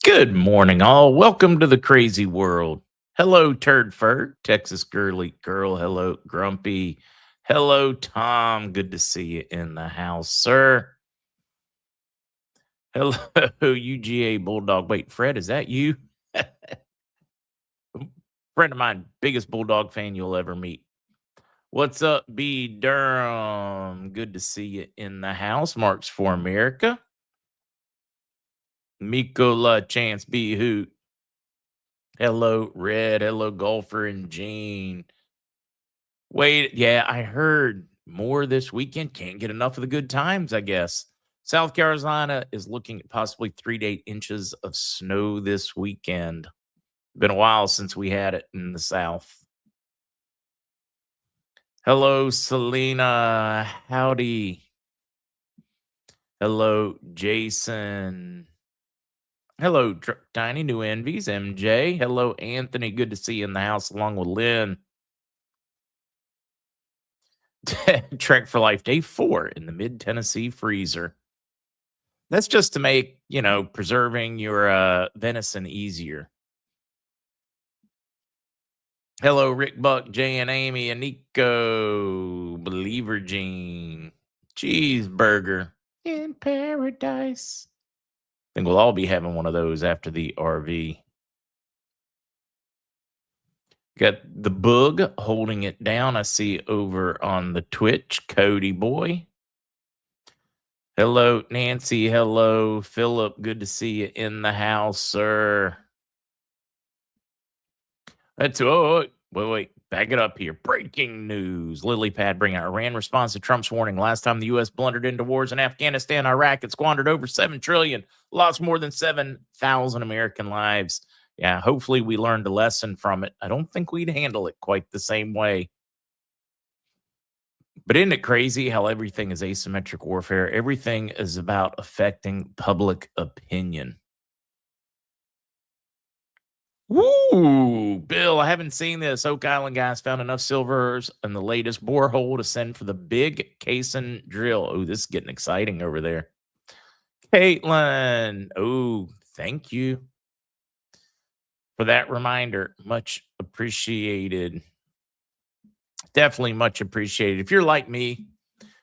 Good morning, all. Welcome to the crazy world. Hello, Turd Fur, Texas Girly Girl. Hello, Grumpy. Hello, Tom. Good to see you in the house, sir. Hello, UGA Bulldog. Wait, Fred, is that you? Friend of mine, biggest Bulldog fan you'll ever meet. What's up, B. Durham? Good to see you in the house. Marks for America. Miko La Chance B. Hoot. Hello, Red. Hello, Golfer and Gene. Wait, yeah, I heard more this weekend. Can't get enough of the good times, I guess. South Carolina is looking at possibly 3 to 8 inches of snow this weekend. Been a while since we had it in the South. Hello, Selena. Howdy. Hello, Jason. Hello, Tiny New Envies, MJ. Hello, Anthony. Good to see you in the house along with Lynn. Trek for Life Day 4 in the mid Tennessee freezer. That's just to make, preserving your venison easier. Hello, Rick Buck, Jay and Amy and Nico, Believer Gene, Cheeseburger in Paradise. I think we'll all be having one of those after the RV. Got the Boog holding it down. I see over on the Twitch, Cody Boy. Hello, Nancy. Hello, Philip. Good to see you in the house, sir. Wait. Back it up here. Breaking news. Lily Pad bringing Iran response to Trump's warning. Last time the U.S. blundered into wars in Afghanistan, Iraq, it squandered over $7 trillion, lost more than 7,000 American lives. Yeah, hopefully we learned a lesson from it. I don't think we'd handle it quite the same way. But isn't it crazy how everything is asymmetric warfare? Everything is about affecting public opinion. Woo! Bill, I haven't seen this. Oak Island guys found enough silvers in the latest borehole to send for the big caisson drill. Oh, this is getting exciting over there. Caitlin. Oh, thank you for that reminder. Much appreciated. Definitely much appreciated. If you're like me,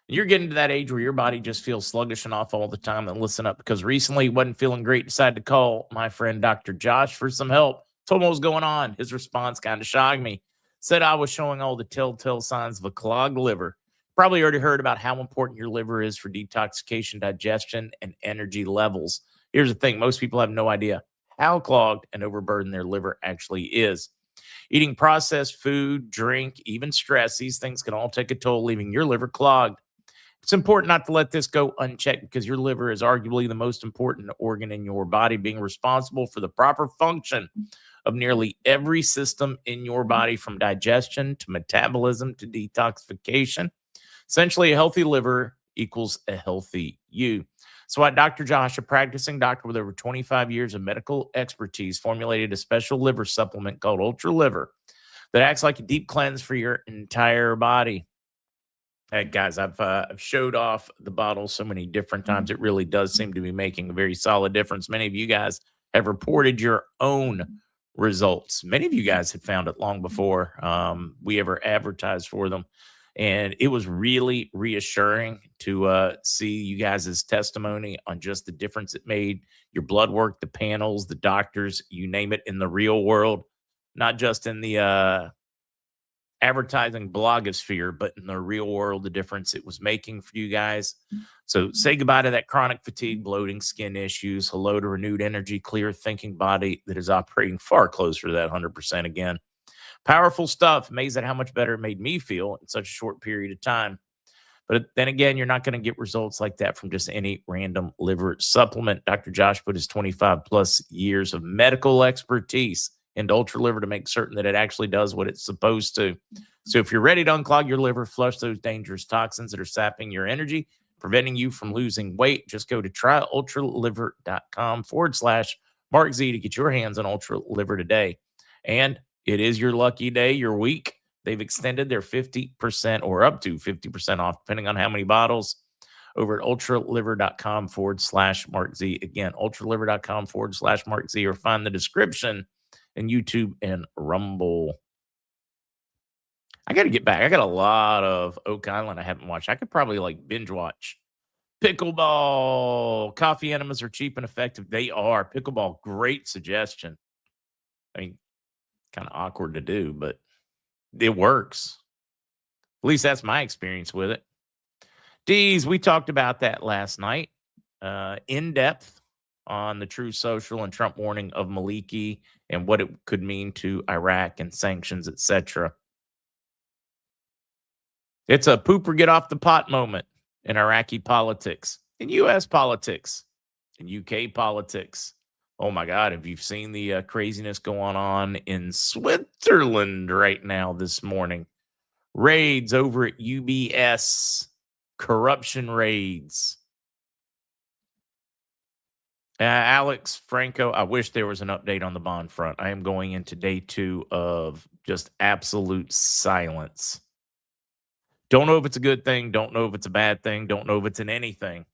you're getting to that age where your body just feels sluggish and off all the time, then listen up, because recently he wasn't feeling great, decided to call my friend Dr. Josh for some help. Told him what was going on. His response kind of shocked me. Said I was showing all the telltale signs of a clogged liver. Probably already heard about how important your liver is for detoxification, digestion, and energy levels. Here's the thing. Most people have no idea how clogged and overburdened their liver actually is. Eating processed food, drink, even stress, these things can all take a toll, leaving your liver clogged. It's important not to let this go unchecked, because your liver is arguably the most important organ in your body, being responsible for the proper function of nearly every system in your body, from digestion to metabolism to detoxification. Essentially, a healthy liver equals a healthy you. So Dr. Josh, a practicing doctor with over 25 years of medical expertise, formulated a special liver supplement called Ultra Liver that acts like a deep cleanse for your entire body. Hey, guys, I've showed off the bottle so many different times. It really does seem to be making a very solid difference. Many of you guys have reported your own results. Many of you guys had found it long before we ever advertised for them. And it was really reassuring to see you guys' testimony on just the difference it made. Your blood work, the panels, the doctors, you name it, in the real world, not just in the advertising blogosphere, but in the real world, the difference it was making for you guys. So say goodbye to that chronic fatigue, bloating, skin issues. Hello to renewed energy, clear thinking body that is operating far closer to that 100% again. Powerful stuff. Amazed at how much better it made me feel in such a short period of time. But then again, you're not going to get results like that from just any random liver supplement. Dr. Josh put his 25 plus years of medical expertise into Ultra Liver to make certain that it actually does what it's supposed to. So if you're ready to unclog your liver, flush those dangerous toxins that are sapping your energy, preventing you from losing weight, just go to tryultraliver.com/MarkZ to get your hands on Ultra Liver today. And it is your lucky day, your week. They've extended their 50% or up to 50% off, depending on how many bottles over at ultraliver.com/MarkZ. Again, ultraliver.com/MarkZ, or find the description in YouTube and Rumble. I got to get back. I got a lot of Oak Island I haven't watched. I could probably like binge watch. Pickleball. Coffee enemas are cheap and effective. They are. Pickleball, great suggestion. I mean, kind of awkward to do, but it works. At least that's my experience with it. D's, we talked about that last night in depth on the True Social and Trump warning of Maliki and what it could mean to Iraq and sanctions, etc. It's a poop or get off the pot moment in Iraqi politics, in U.S. politics, in U.K. politics. Oh, my God, have you seen the craziness going on in Switzerland right now this morning? Raids over at UBS, corruption raids. Alex Franco, I wish there was an update on the bond front. I am going into day 2 of just absolute silence. Don't know if it's a good thing. Don't know if it's a bad thing. Don't know if it's in anything.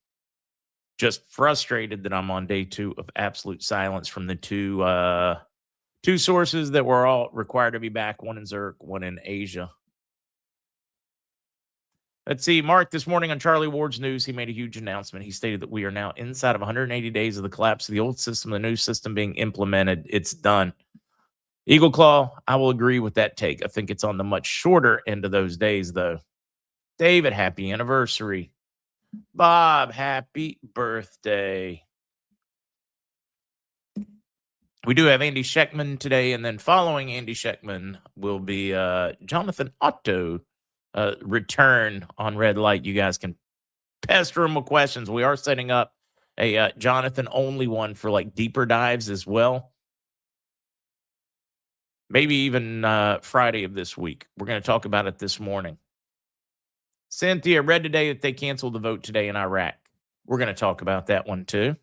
Just frustrated that I'm on day 2 of absolute silence from the two sources that were all required to be back. One in Zurich, one in Asia. Let's see. Mark, this morning on Charlie Ward's news, he made a huge announcement. He stated that we are now inside of 180 days of the collapse of the old system, the new system being implemented. It's done. Eagle Claw, I will agree with that take. I think it's on the much shorter end of those days, though. David, happy anniversary. Bob, happy birthday. We do have Andy Schectman today, and then following Andy Schectman will be Jonathan Otto return on Red Light. You guys can pester him with questions. We are setting up a Jonathan only one for like deeper dives as well. Maybe even Friday of this week. We're going to talk about it this morning. Cynthia, read today that they canceled the vote today in Iraq. We're going to talk about that one too.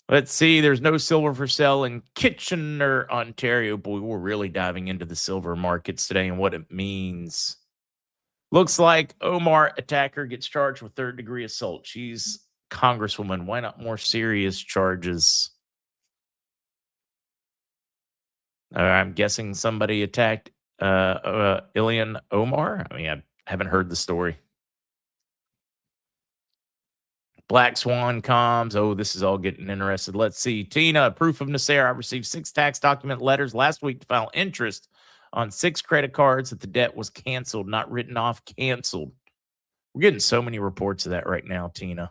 Let's see. There's no silver for sale in Kitchener, Ontario. Boy, we're really diving into the silver markets today and what it means. Looks like Omar attacker gets charged with 3rd-degree assault. She's Congresswoman. Why not more serious charges? I'm guessing somebody attacked Ilhan Omar. I mean, I haven't heard the story. Black Swan comms. Oh, this is all getting interested. Let's see. Tina, proof of Nasser. I received 6 tax document letters last week to file interest on 6 credit cards that the debt was canceled, not written off, canceled. We're getting so many reports of that right now, Tina.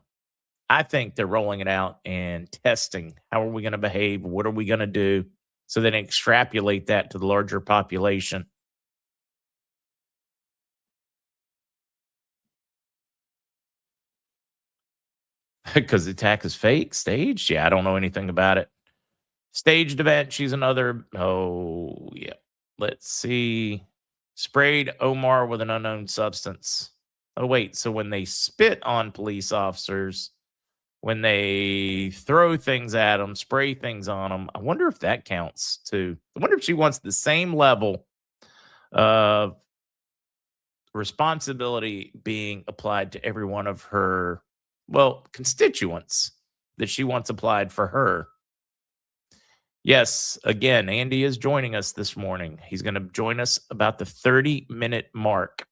I think they're rolling it out and testing. How are we going to behave? What are we going to do? So then extrapolate that to the larger population. Because the attack is fake, staged? Yeah, I don't know anything about it. Staged event. She's another. Oh, yeah. Let's see. Sprayed Omar with an unknown substance. Oh, wait. So when they spit on police officers, when they throw things at them, spray things on them, I wonder if that counts too. I wonder if she wants the same level of responsibility being applied to every one of her, well, constituents that she wants applied for her. Yes, again, Andy is joining us this morning. He's going to join us about the 30-minute mark.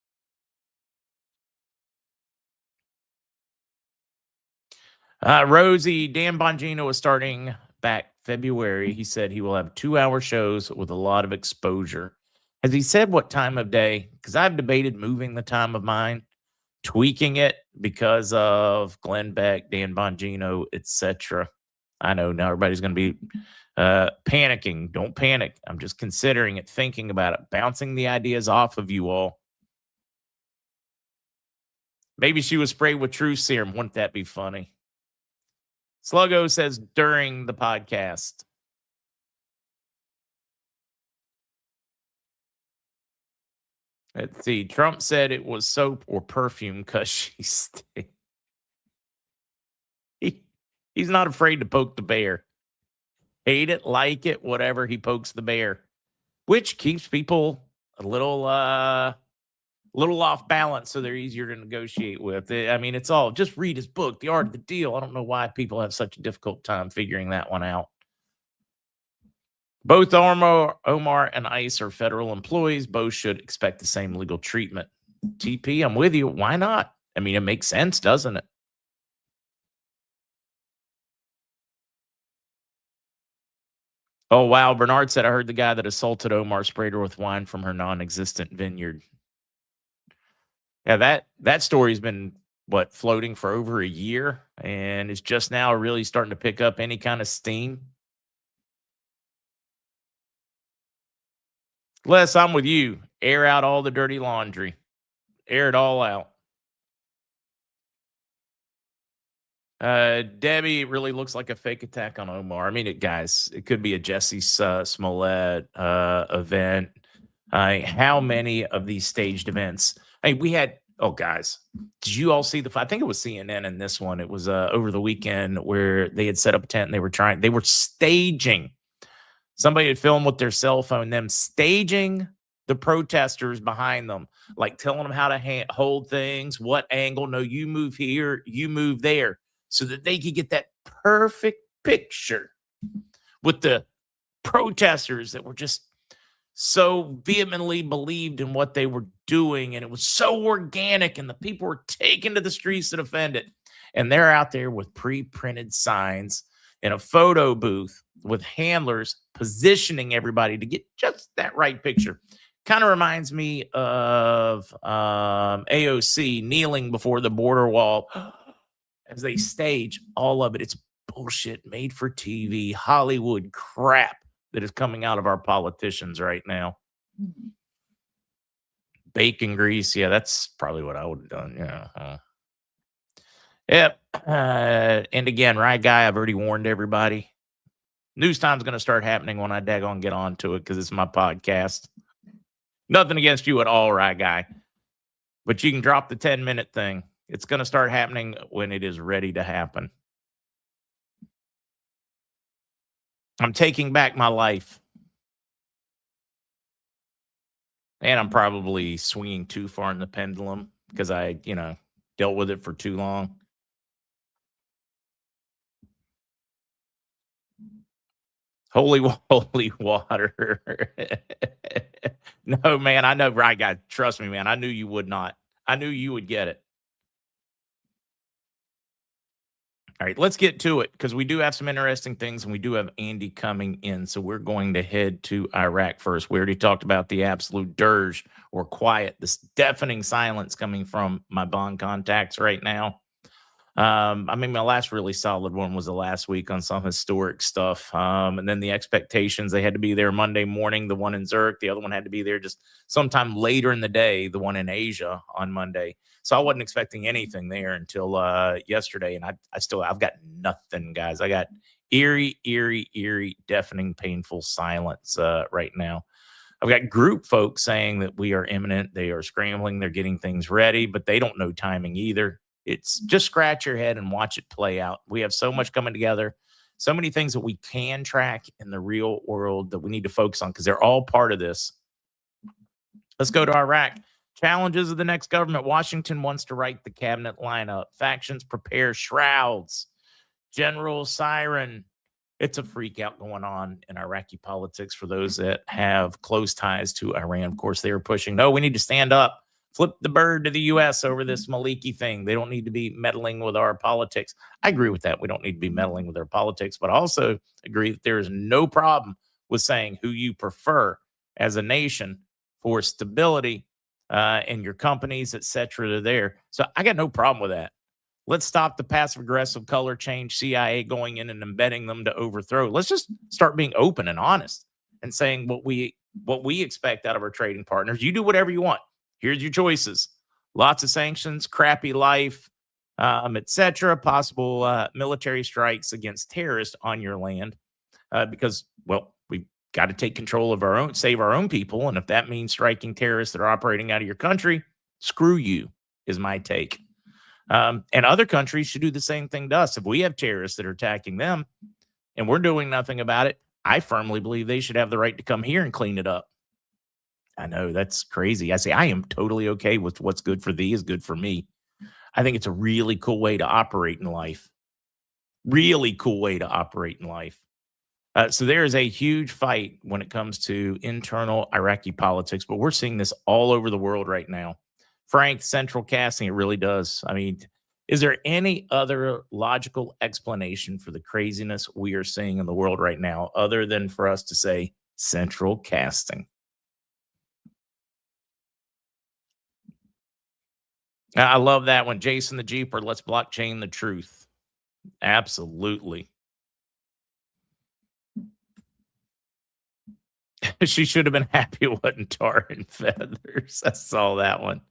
Rosie, Dan Bongino is starting back February. He said he will have 2-hour shows with a lot of exposure. Has he said what time of day? Because I've debated moving the time of mine, tweaking it because of Glenn Beck, Dan Bongino, etc. I know now everybody's going to be panicking. Don't panic. I'm just considering it, thinking about it, bouncing the ideas off of you all. Maybe she was sprayed with True Serum. Wouldn't that be funny? Sluggo says during the podcast. Let's see. Trump said it was soap or perfume because she stayed. He's not afraid to poke the bear. Hate it, like it, whatever. He pokes the bear, which keeps people a little little off balance, so they're easier to negotiate with. I mean, it's all just read his book, The Art of the Deal. I don't know why people have such a difficult time figuring that one out. Both Omar and ICE are federal employees. Both should expect the same legal treatment. TP, I'm with you. Why not? I mean, it makes sense, doesn't it? Oh, wow. Bernard said, I heard the guy that assaulted Omar sprayed her with wine from her non-existent vineyard. Yeah, that story's been floating for over a year, and it's just now really starting to pick up any kind of steam. Les, I'm with you. Air out all the dirty laundry. Air it all out. Debbie, it really looks like a fake attack on Omar. I mean, guys, it could be a Jesse Smollett event. How many of these staged events? Hey, we had. Oh, guys, did you all see I think it was CNN in this one. It was over the weekend where they had set up a tent and they were staging. Somebody had filmed with their cell phone, them staging the protesters behind them, like telling them how to hold things, what angle. No, you move here, you move there, so that they could get that perfect picture with the protesters that were just so vehemently believed in what they were doing, and it was so organic, and the people were taken to the streets to defend it. And they're out there with pre-printed signs in a photo booth with handlers positioning everybody to get just that right picture. Kind of reminds me of AOC kneeling before the border wall as they stage all of it. It's bullshit, made for TV, Hollywood crap that is coming out of our politicians right now. Bacon grease. Yeah, that's probably what I would have done. Yeah. Yep. And again, right, guy, I've already warned everybody. News time's going to start happening when I daggone get onto it because it's my podcast. Nothing against you at all, right, guy. But you can drop the 10-minute thing. It's going to start happening when it is ready to happen. I'm taking back my life. And I'm probably swinging too far in the pendulum because I, dealt with it for too long. Holy water. No, man, I know, right, guy. Trust me, man. I knew you would not. I knew you would get it. All right, let's get to it because we do have some interesting things and we do have Andy coming in. So we're going to head to Iraq first. We already talked about the absolute dirge or quiet, this deafening silence coming from my bond contacts right now. I mean, my last really solid one was the last week on some historic stuff. And then the expectations, they had to be there Monday morning, the one in Zurich. The other one had to be there just sometime later in the day, the one in Asia on Monday. So I wasn't expecting anything there until yesterday. And I've got nothing, guys. I got eerie, deafening, painful silence right now. I've got group folks saying that we are imminent. They are scrambling. They're getting things ready, but they don't know timing either. It's just scratch your head and watch it play out. We have so much coming together, so many things that we can track in the real world that we need to focus on because they're all part of this. Let's go to Iraq. Challenges of the next government. Washington wants to write the cabinet lineup. Factions prepare shrouds. General siren. It's a freak out going on in Iraqi politics for those that have close ties to Iran. Of course, they are pushing, no, we need to stand up. Flip the bird to the U.S. over this Maliki thing. They don't need to be meddling with our politics. I agree with that. We don't need to be meddling with our politics, but I also agree that there is no problem with saying who you prefer as a nation for stability and your companies, et cetera, are there. So I got no problem with that. Let's stop the passive-aggressive color change, CIA going in and embedding them to overthrow. Let's just start being open and honest and saying what we expect out of our trading partners. You do whatever you want. Here's your choices. Lots of sanctions, crappy life, etc. Possible military strikes against terrorists on your land because, well, we've got to take control of our own, save our own people. And if that means striking terrorists that are operating out of your country, screw you is my take. And other countries should do the same thing to us. If we have terrorists that are attacking them and we're doing nothing about it, I firmly believe they should have the right to come here and clean it up. I know that's crazy. I say I am totally okay with what's good for thee is good for me. I think it's a really cool way to operate in life. Really cool way to operate in life. So there is a huge fight when it comes to internal Iraqi politics, but we're seeing this all over the world right now. Frank, central casting, it really does. I mean, is there any other logical explanation for the craziness we are seeing in the world right now other than for us to say central casting? I love that one. Jason the Jeeper, let's blockchain the truth. Absolutely. She should have been happy it wasn't tar and feathers. I saw that one.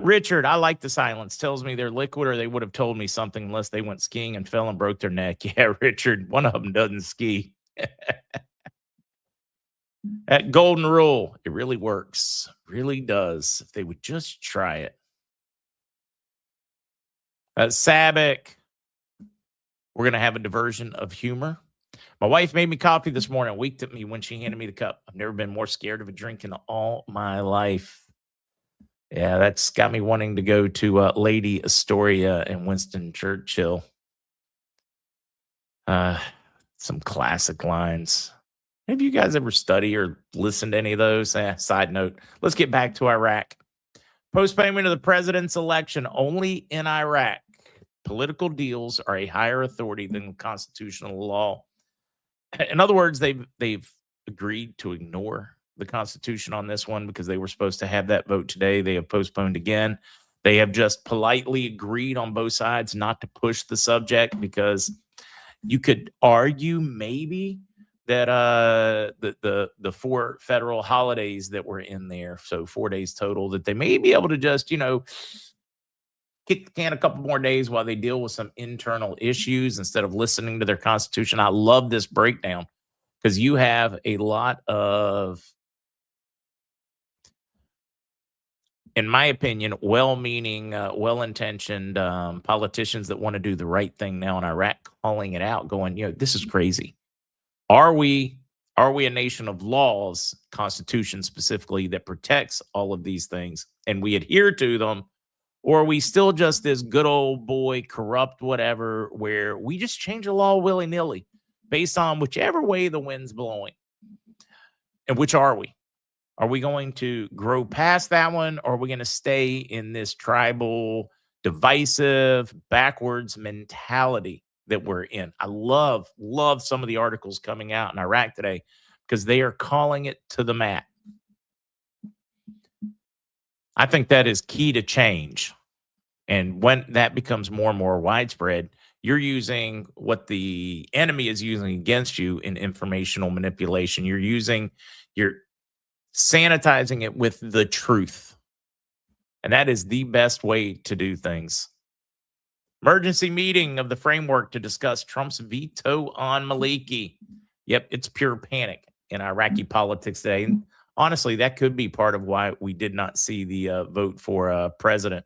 Richard, I like the silence. Tells me they're liquid, or they would have told me something unless they went skiing and fell and broke their neck. Yeah, Richard, one of them doesn't ski. That golden rule, it really works. Really does. If they would just try it. Sabic, we're going to have a diversion of humor. My wife made me coffee this morning, winked at me when she handed me the cup. I've never been more scared of a drink in all my life. Yeah, that's got me wanting to go to Lady Astoria and Winston Churchill. Some classic lines. Have you guys ever studied or listened to any of those? Side note, let's get back to Iraq. Postponement of the president's election only in Iraq. Political deals are a higher authority than constitutional law. In other words, they've agreed to ignore the Constitution on this one because they were supposed to have that vote today. They have postponed again. They have just politely agreed on both sides not to push the subject because you could argue maybe that the 4 federal holidays that were in there, so 4 days total, that they may be able to just, kick the can a couple more days while they deal with some internal issues instead of listening to their Constitution. I love this breakdown because you have a lot of, in my opinion, well-meaning, well-intentioned politicians that want to do the right thing now in Iraq, calling it out, going, this is crazy. Are we a nation of laws, Constitution specifically, that protects all of these things, and we adhere to them, or are we still just this good old boy, corrupt whatever, where we just change the law willy-nilly based on whichever way the wind's blowing? And which are we? Are we going to grow past that one, or are we going to stay in this tribal, divisive, backwards mentality that we're in? I love some of the articles coming out in Iraq today because they are calling it to the mat. I think that is key to change. And when that becomes more and more widespread, you're using what the enemy is using against you in informational manipulation. You're sanitizing it with the truth. And that is the best way to do things. Emergency meeting of the framework to discuss Trump's veto on Maliki. Yep, it's pure panic in Iraqi politics today. And honestly, that could be part of why we did not see the vote for president.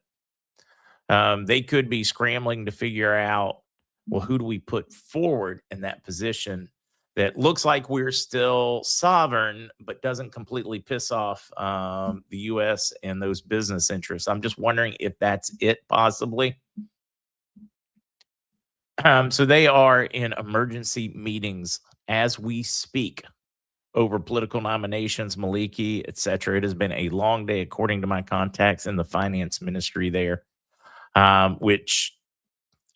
They could be scrambling to figure out, well, who do we put forward in that position that looks like we're still sovereign, but doesn't completely piss off the U.S. and those business interests. I'm just wondering if that's it, possibly. So they are in emergency meetings as we speak over political nominations, Maliki, etc. It has been a long day, according to my contacts in the finance ministry there, which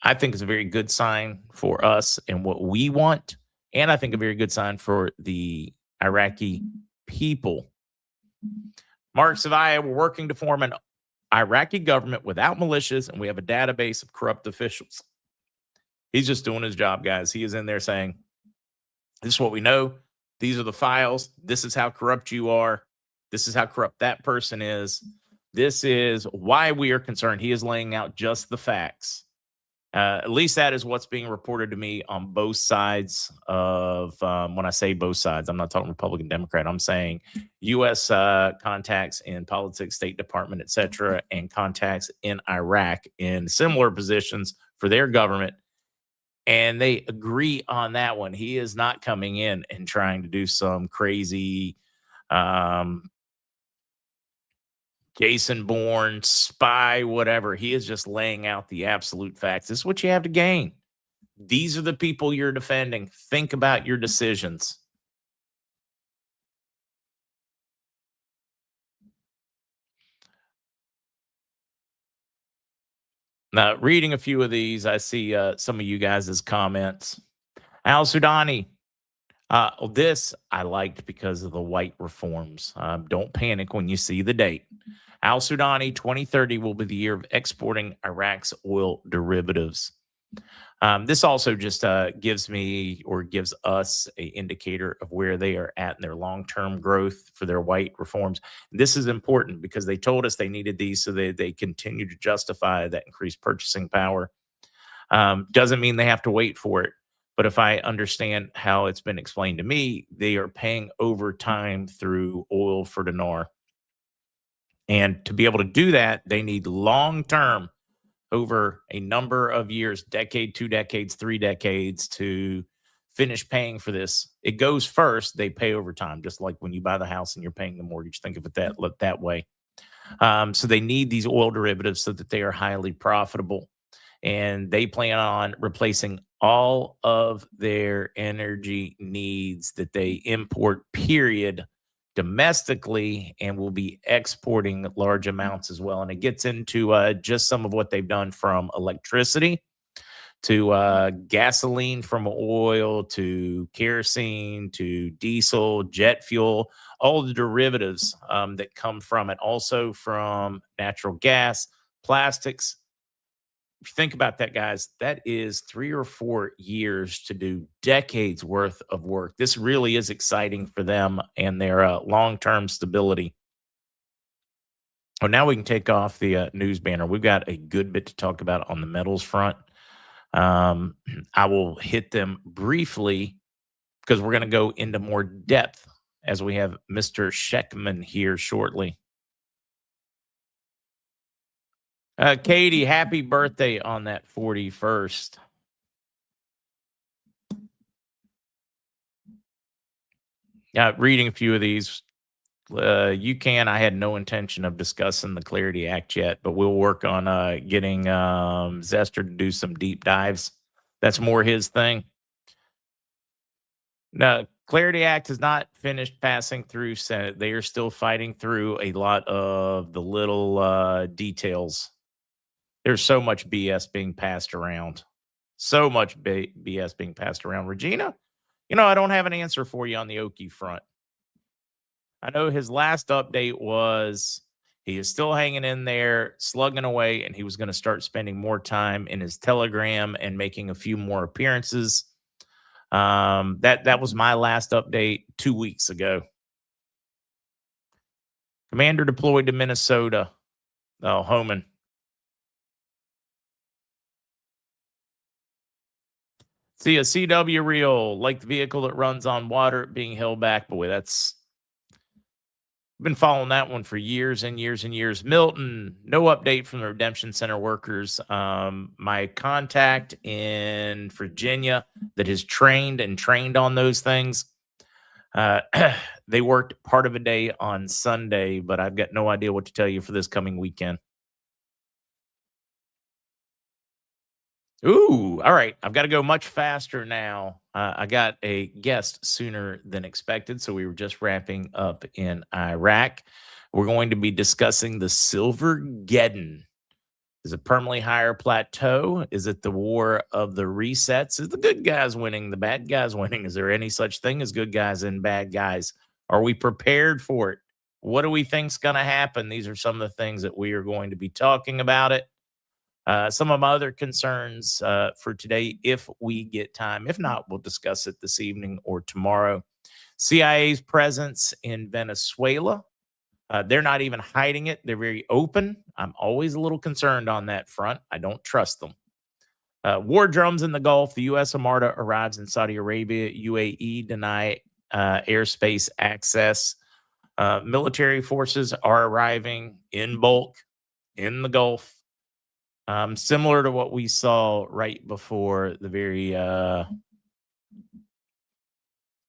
I think is a very good sign for us and what we want. And I think a very good sign for the Iraqi people. MarkZ, we're working to form an Iraqi government without militias, and we have a database of corrupt officials. He's just doing his job, guys. He is in there saying, this is what we know. These are the files. This is how corrupt you are. This is how corrupt that person is. This is why we are concerned. He is laying out just the facts. At least that is what's being reported to me on both sides of, when I say both sides, I'm not talking Republican, Democrat. I'm saying U.S. Contacts in politics, State Department, et cetera, and contacts in Iraq in similar positions for their government. And they agree on that one. He is not coming in and trying to do some crazy Jason Bourne, spy, whatever. He is just laying out the absolute facts. This is what you have to gain. These are the people you're defending. Think about your decisions. Now, reading a few of these, I see some of you guys' comments. Al Sudani, this I liked because of the white reforms. Don't panic when you see the date. Al Sudani, 2030 will be the year of exporting Iraq's oil derivatives. This also just gives me or gives us a indicator of where they are at in their long-term growth for their white reforms. This is important because they told us they needed these so they continue to justify that increased purchasing power. Doesn't mean they have to wait for it. But if I understand how it's been explained to me, they are paying overtime through oil for dinar. And to be able to do that, they need long-term, over a number of years, decade, 2 decades, 3 decades to finish paying for this. It goes first, they pay overtime, just like when you buy the house and you're paying the mortgage. Think of it that way. So they need these oil derivatives so that they are highly profitable. And they plan on replacing all of their energy needs that they import, period, domestically, and will be exporting large amounts as well. And it gets into just some of what they've done, from electricity to gasoline from oil to kerosene to diesel, jet fuel, all the derivatives that come from it, also from natural gas, plastics. If you think about that, guys, that is 3 or 4 years to do decades worth of work. This really is exciting for them and their long-term stability. Oh, now we can take off the news banner. We've got a good bit to talk about on the metals front. I will hit them briefly because we're going to go into more depth as we have Mr. Schectman here shortly. Katie, happy birthday on that 41st. Reading a few of these. I had no intention of discussing the Clarity Act yet, but we'll work on getting Zester to do some deep dives. That's more his thing. No, Clarity Act has not finished passing through Senate. They are still fighting through a lot of the little details. There's so much BS being passed around. So much BS being passed around. Regina, I don't have an answer for you on the Okie front. I know his last update was he is still hanging in there, slugging away, and he was going to start spending more time in his Telegram and making a few more appearances. That was my last update 2 weeks ago. Commander deployed to Minnesota. Oh, Homan. See a CW reel, like the vehicle that runs on water being held back. Boy, that's been following that one for years and years and years. Milton, no update from the Redemption Center workers. My contact in Virginia that has trained on those things, they worked part of a day on Sunday, but I've got no idea what to tell you for this coming weekend. Ooh, all right. I've got to go much faster now. I got a guest sooner than expected. So we were just wrapping up in Iraq. We're going to be discussing the Silvergeddon. Is it permanently higher plateau? Is it the war of the resets? Is the good guys winning, the bad guys winning? Is there any such thing as good guys and bad guys? Are we prepared for it? What do we think's going to happen? These are some of the things that we are going to be talking about it. Some of my other concerns for today, if we get time. If not, we'll discuss it this evening or tomorrow. CIA's presence in Venezuela. They're not even hiding it. They're very open. I'm always a little concerned on that front. I don't trust them. War drums in the Gulf. The U.S. Armada arrives in Saudi Arabia. UAE deny airspace access. Military forces are arriving in bulk in the Gulf. Similar to what we saw right before the very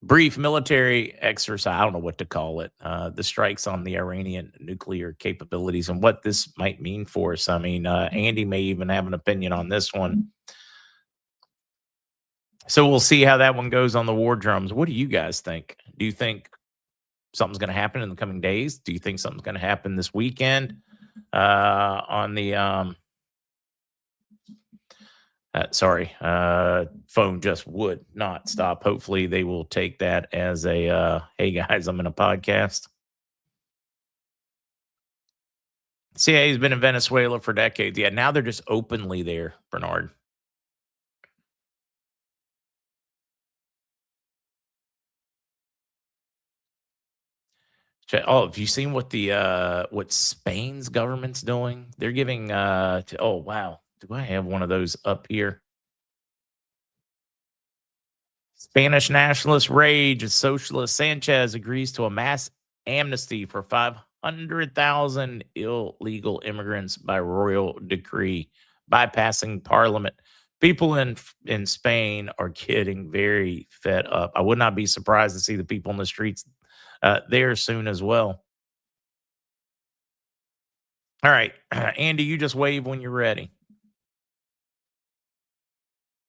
brief military exercise. I don't know what to call it. The strikes on the Iranian nuclear capabilities and what this might mean for us. I mean, Andy may even have an opinion on this one. So we'll see how that one goes on the war drums. What do you guys think? Do you think something's going to happen in the coming days? Do you think something's going to happen this weekend? On the phone just would not stop. Hopefully they will take that as a hey guys, I'm in a podcast. CIA's been in Venezuela for decades. Yeah, now they're just openly there, Bernard. Oh, have you seen what the what Spain's government's doing? They're giving oh wow. Do I have one of those up here? Spanish nationalist rage as socialist Sanchez agrees to a mass amnesty for 500,000 illegal immigrants by royal decree, bypassing parliament. People in Spain are getting very fed up. I would not be surprised to see the people in the streets there soon as well. All right, Andy, you just wave when you're ready.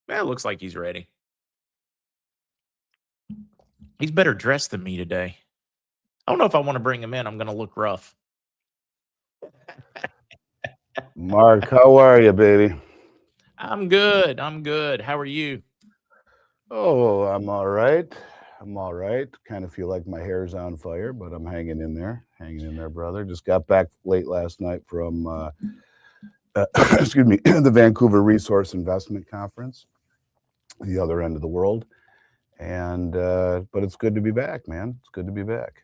Well, it looks like he's ready. He's better dressed than me today. I don't know if I want to bring him in. I'm going to look rough. Mark, how are you, baby? I'm good. I'm good. How are you? Oh, I'm all right. I'm all right. Kind of feel like my hair's on fire, but I'm hanging in there. Hanging in there, brother. Just got back late last night from, excuse me, the Vancouver Resource Investment Conference, the other end of the world. And, but it's good to be back, man. It's good to be back.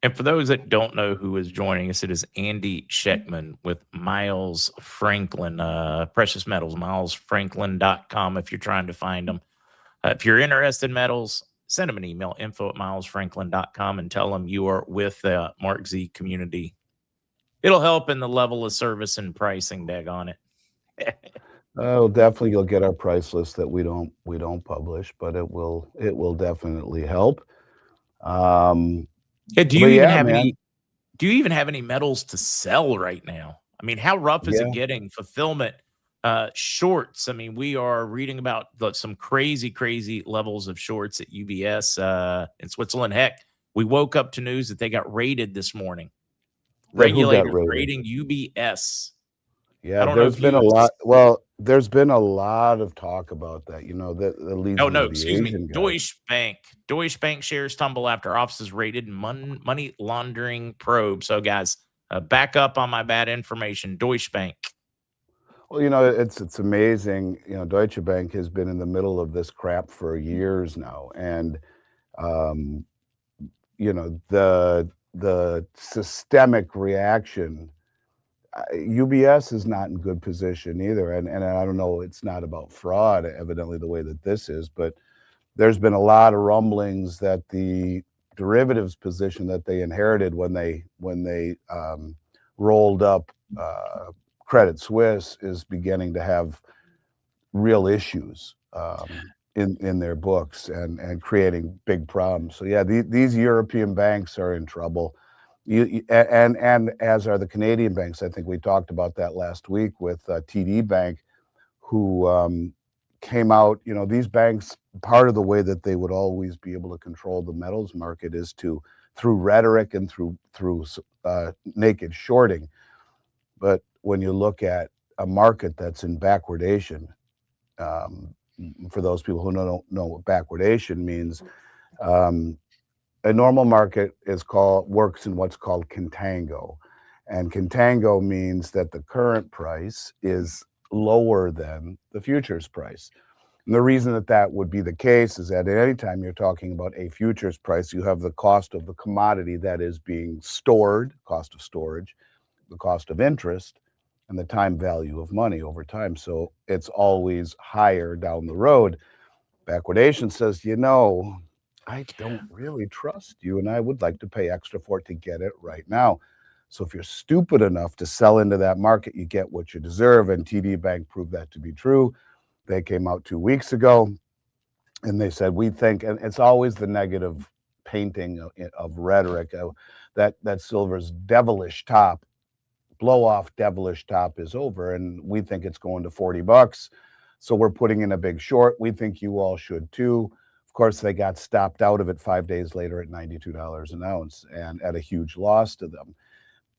And for those that don't know who is joining us, it is Andy Schectman with Miles Franklin, Precious Metals, milesfranklin.com if you're trying to find them. If you're interested in metals, send them an email, info@milesfranklin.com, and tell them you are with the MarkZ community. It'll help in the level of service and pricing, on it. Oh, definitely you'll get our price list that we don't publish, but it will definitely help. Yeah, do you even have any? Do you even have any metals to sell right now? I mean, how rough is it getting? Fulfillment shorts. I mean, we are reading about some crazy levels of shorts at UBS in Switzerland. Heck, we woke up to news that they got raided this morning. Regulators raiding UBS. Yeah, there's been a lot. Well, there's been a lot of talk about that. You know, that leads. Oh no, excuse me. Deutsche Bank shares tumble after offices raided money laundering probe. So, guys, back up on my bad information. Deutsche Bank. Well, you know, it's amazing. You know, Deutsche Bank has been in the middle of this crap for years now, and you know, the systemic reaction. UBS is not in good position either, and I don't know. It's not about fraud, evidently, the way that this is, but there's been a lot of rumblings that the derivatives position that they inherited when they rolled up Credit Suisse is beginning to have real issues in their books and creating big problems. So yeah, these European banks are in trouble. And as are the Canadian banks. I think we talked about that last week with TD Bank, who came out. You know, these banks, part of the way that they would always be able to control the metals market is through rhetoric and through naked shorting. But when you look at a market that's in backwardation, for those people who don't know what backwardation means, a normal market works in what's called contango, and contango means that the current price is lower than the futures price. And the reason that would be the case is that at any time you're talking about a futures price, you have the cost of the commodity that is being stored, cost of storage, the cost of interest, and the time value of money over time. So it's always higher down the road. Backwardation says, you know, I don't really trust you, and I would like to pay extra for it to get it right now. So if you're stupid enough to sell into that market, you get what you deserve, and TD Bank proved that to be true. They came out 2 weeks ago, And they said, we think, and it's always the negative painting of rhetoric, that silver's devilish top, blow off devilish top is over, and we think it's going to $40. So we're putting in a big short. We think you all should too. Of course, they got stopped out of it 5 days later at $92 an ounce and at a huge loss to them.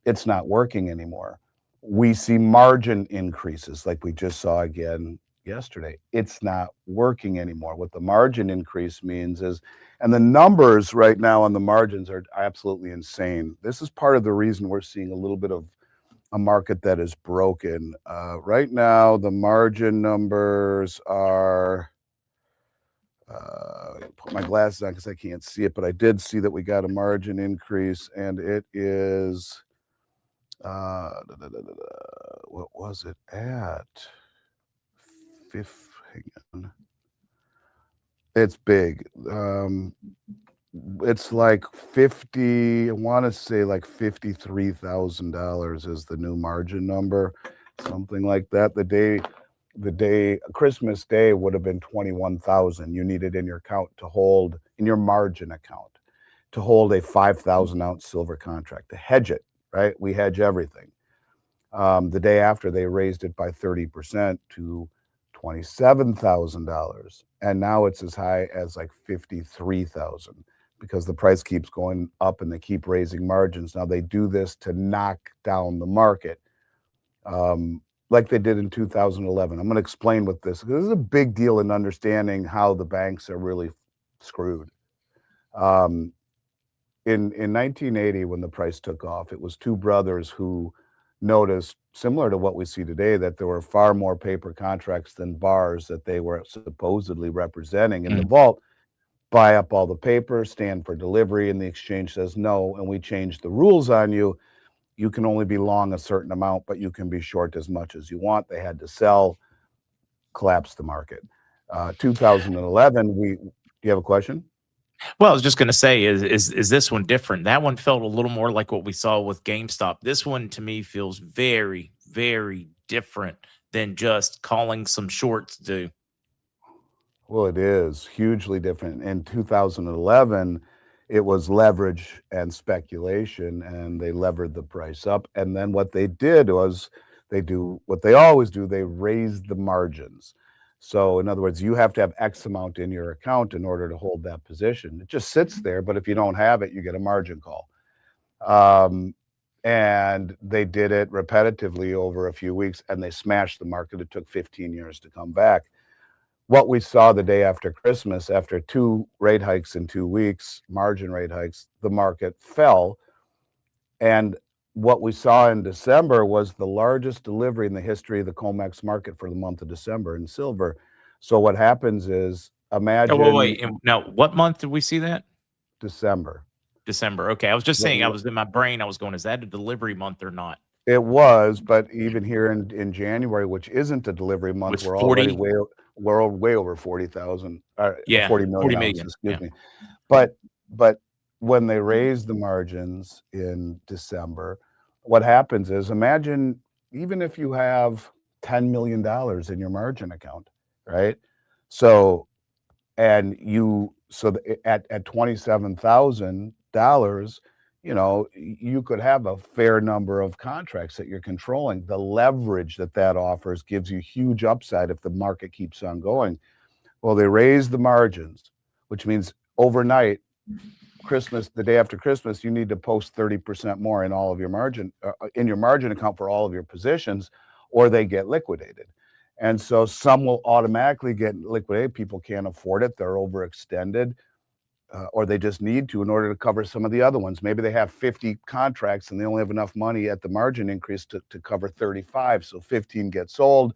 It's not working anymore. We see margin increases like we just saw again yesterday. It's not working anymore. What the margin increase means is, and the numbers right now on the margins are absolutely insane. This is part of the reason we're seeing a little bit of a market that is broken. Right now, the margin numbers are, put my glasses on because I can't see it, but I did see that we got a margin increase, and it is, what was it at? Hang on. It's big. It's like 50, I want to say like $53,000 is the new margin number, something like that. The day Christmas Day would have been 21,000. You needed in your account to hold, in your margin account, to hold a 5,000 ounce silver contract, to hedge it, right? We hedge everything. The day after, they raised it by 30% to $27,000, and now it's as high as like 53,000 because the price keeps going up and they keep raising margins. Now they do this to knock down the market, like they did in 2011. I'm going to explain what this is a big deal in understanding how the banks are really screwed. In 1980, when the price took off, it was two brothers who noticed, similar to what we see today, that there were far more paper contracts than bars that they were supposedly representing in the vault. Buy up all the paper, stand for delivery, and the exchange says no, and we change the rules on you. You can only be long a certain amount, but you can be short as much as you want. They had to sell, collapse the market. 2011, do you have a question? Well, I was just going to say, is this one different? That one felt a little more like what we saw with GameStop. This one to me feels very, very different than just calling some shorts do. Well, it is hugely different. In 2011, it was leverage and speculation, and they levered the price up. And then what they did was they do what they always do, they raised the margins. So in other words, you have to have X amount in your account in order to hold that position. It just sits there, but if you don't have it, you get a margin call. And they did it repetitively over a few weeks, and they smashed the market. It took 15 years to come back. What we saw the day after Christmas, after 2 rate hikes in 2 weeks, margin rate hikes, the market fell. And what we saw in December was the largest delivery in the history of the COMEX market for the month of December in silver. So what happens is, imagine. Oh, wait. Now, what month did we see that? December. December. Okay. I was just saying, I was in my brain, I was going, is that a delivery month or not? It was, but even here in January, which isn't a delivery month, we're already way over 40,000, 40 million ounces, excuse me. But when they raise the margins in December, what happens is, imagine even if you have $10 million in your margin account, right? So, and at $27,000, you could have a fair number of contracts that you're controlling. The leverage that offers gives you huge upside if the market keeps on going. Well, they raise the margins, which means overnight, Christmas, the day after Christmas, you need to post 30% more in all of your margin, in your margin account for all of your positions, or they get liquidated. And so some will automatically get liquidated. People can't afford it. They're overextended. Or they just need to in order to cover some of the other ones. Maybe they have 50 contracts and they only have enough money at the margin increase to cover 35. So 15 get sold.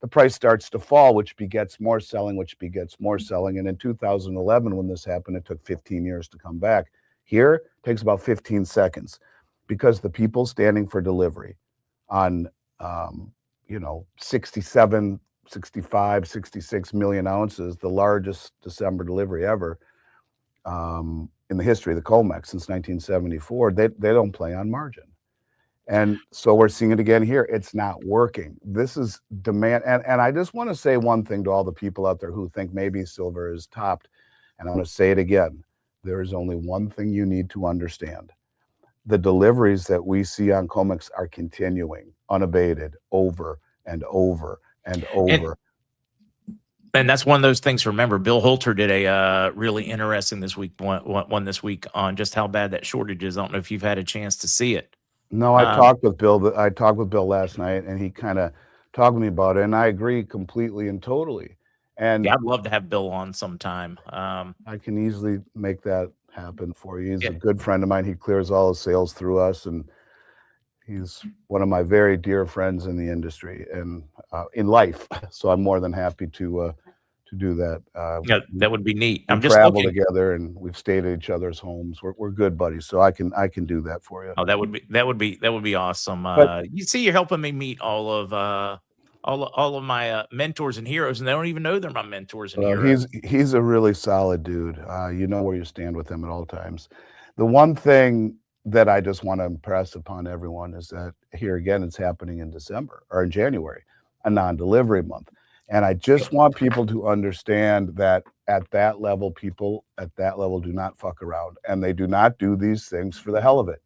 The price starts to fall, which begets more selling, which begets more selling. And in 2011, when this happened, it took 15 years to come back. Here, it takes about 15 seconds because the people standing for delivery on, 67, 65, 66 million ounces, the largest December delivery ever, in the history of the COMEX since 1974, they don't play on margin. And so we're seeing it again here. It's not working. This is demand. And I just want to say one thing to all the people out there who think maybe silver is topped. And I'm going to say it again. There is only one thing you need to understand. The deliveries that we see on COMEX are continuing unabated over and over and over. And that's one of those things to remember. Bill Holter did a really interesting one this week on just how bad that shortage is. I don't know if you've had a chance to see it. No, I talked with Bill. I talked with Bill last night, and he kind of talked to me about it, and I agree completely and totally. And yeah, I'd love to have Bill on sometime. I can easily make that happen for you. He's a good friend of mine. He clears all his sales through us, and he's one of my very dear friends in the industry and in life. So I'm more than happy to do that. Yeah, that would be neat. We I'm just travel looking. together, and we've stayed at each other's homes. We're good buddies, so I can do that for you. Oh, that would be awesome. You see, you're helping me meet all of my mentors and heroes, and they don't even know they're my mentors and heroes. He's a really solid dude. You know where you stand with him at all times. The one thing that I just want to impress upon everyone is that here again, it's happening in December or in January, a non-delivery month. And I just want people to understand that at that level, people at that level do not fuck around, and they do not do these things for the hell of it.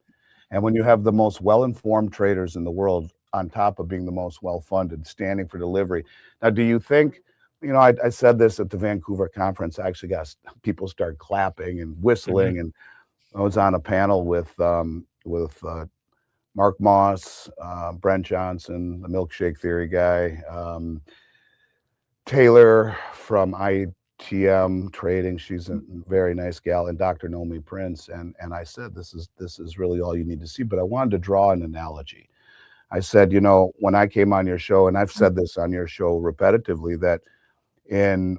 And when you have the most well-informed traders in the world, on top of being the most well-funded, standing for delivery. Now, do you think, I said this at the Vancouver conference, I actually got people start clapping and whistling, and I was on a panel with Mark Moss, Brent Johnson, the milkshake theory guy, Taylor from ITM Trading. She's a very nice gal, and Dr. Nomi Prince. And I said, this is really all you need to see. But I wanted to draw an analogy. I said, when I came on your show, and I've said this on your show repetitively, that and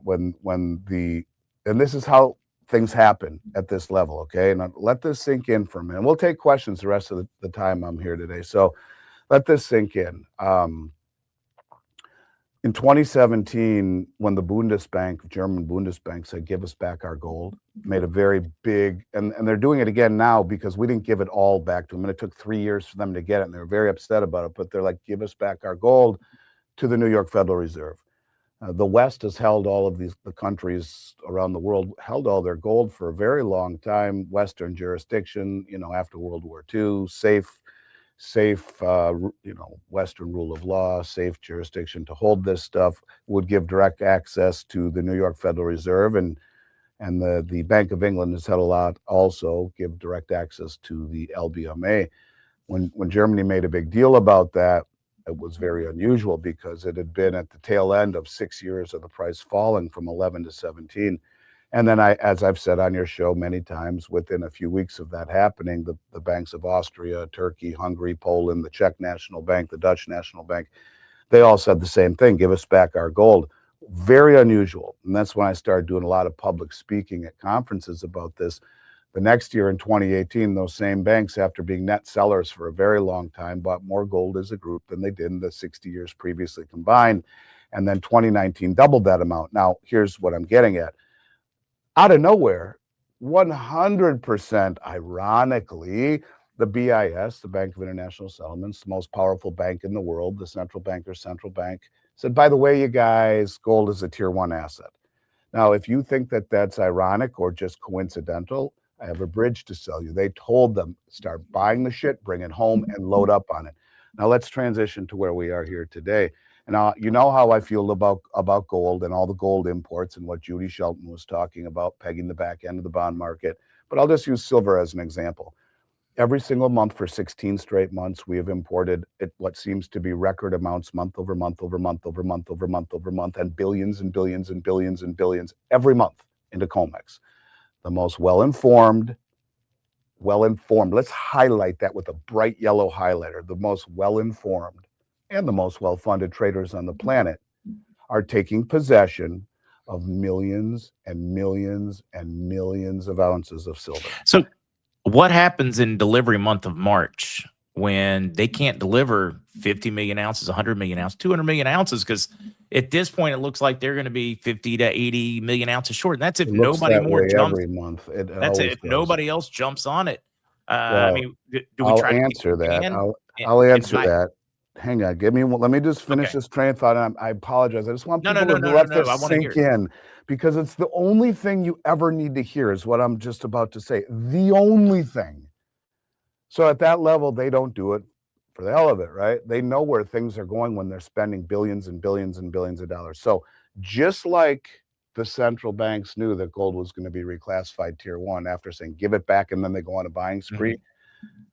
this is how things happen at this level, okay? And let this sink in for a minute. We'll take questions the rest of the time I'm here today. So let this sink in. In 2017, when the German Bundesbank said, give us back our gold, made a very big, and they're doing it again now because we didn't give it all back to them. And it took 3 years for them to get it. And they were very upset about it, but they're like, give us back our gold to the New York Federal Reserve. The West has held all of the countries around the world, held all their gold for a very long time. Western jurisdiction, after World War II, safe, Western rule of law, safe jurisdiction to hold this stuff, would give direct access to the New York Federal Reserve, and the Bank of England has had a lot also give direct access to the LBMA. When Germany made a big deal about that, it was very unusual because it had been at the tail end of 6 years of the price falling from 11 to 17. And then as I've said on your show many times, within a few weeks of that happening, the banks of Austria, Turkey, Hungary, Poland, the Czech National Bank, the Dutch National Bank, they all said the same thing, give us back our gold. Very unusual. And that's when I started doing a lot of public speaking at conferences about this. The next year in 2018, those same banks, after being net sellers for a very long time, bought more gold as a group than they did in the 60 years previously combined. And then 2019 doubled that amount. Now, here's what I'm getting at. Out of nowhere, 100% ironically, the BIS, the Bank of International Settlements, the most powerful bank in the world, the central banker's central bank, said, by the way, you guys, gold is a tier 1 asset. Now, if you think that that's ironic or just coincidental, I have a bridge to sell you. They told them, start buying the shit, bring it home, and load up on it. Now, let's transition to where we are here today. And you know how I feel about gold and all the gold imports and what Judy Shelton was talking about, pegging the back end of the bond market. But I'll just use silver as an example. Every single month for 16 straight months, we have imported what seems to be record amounts month over month over month over month over month over month, and billions and billions and billions and billions every month into COMEX. The most well-informed, let's highlight that with a bright yellow highlighter, the most well-informed and the most well-funded traders on the planet are taking possession of millions and millions and millions of ounces of silver. So what happens in delivery month of March when they can't deliver 50 million ounces, 100 million ounces, 200 million ounces? Because at this point, it looks like they're going to be 50 to 80 million ounces short. And that's if nobody more jumps. Every month. That's if nobody else jumps on it. Well, I mean, do we I'll try to answer that. I'll and answer my that. Hang on, let me just finish okay. this train of thought, and I apologize. I just want No, no, people no, to no, no, let no. this I want to hear sink it. in, because it's the only thing you ever need to hear is what I'm just about to say. The only thing. So at that level, they don't do it for the hell of it, right? They know where things are going when they're spending billions and billions and billions of dollars. So just like the central banks knew that gold was going to be reclassified tier one after saying give it back, and then they go on a buying spree. Mhm.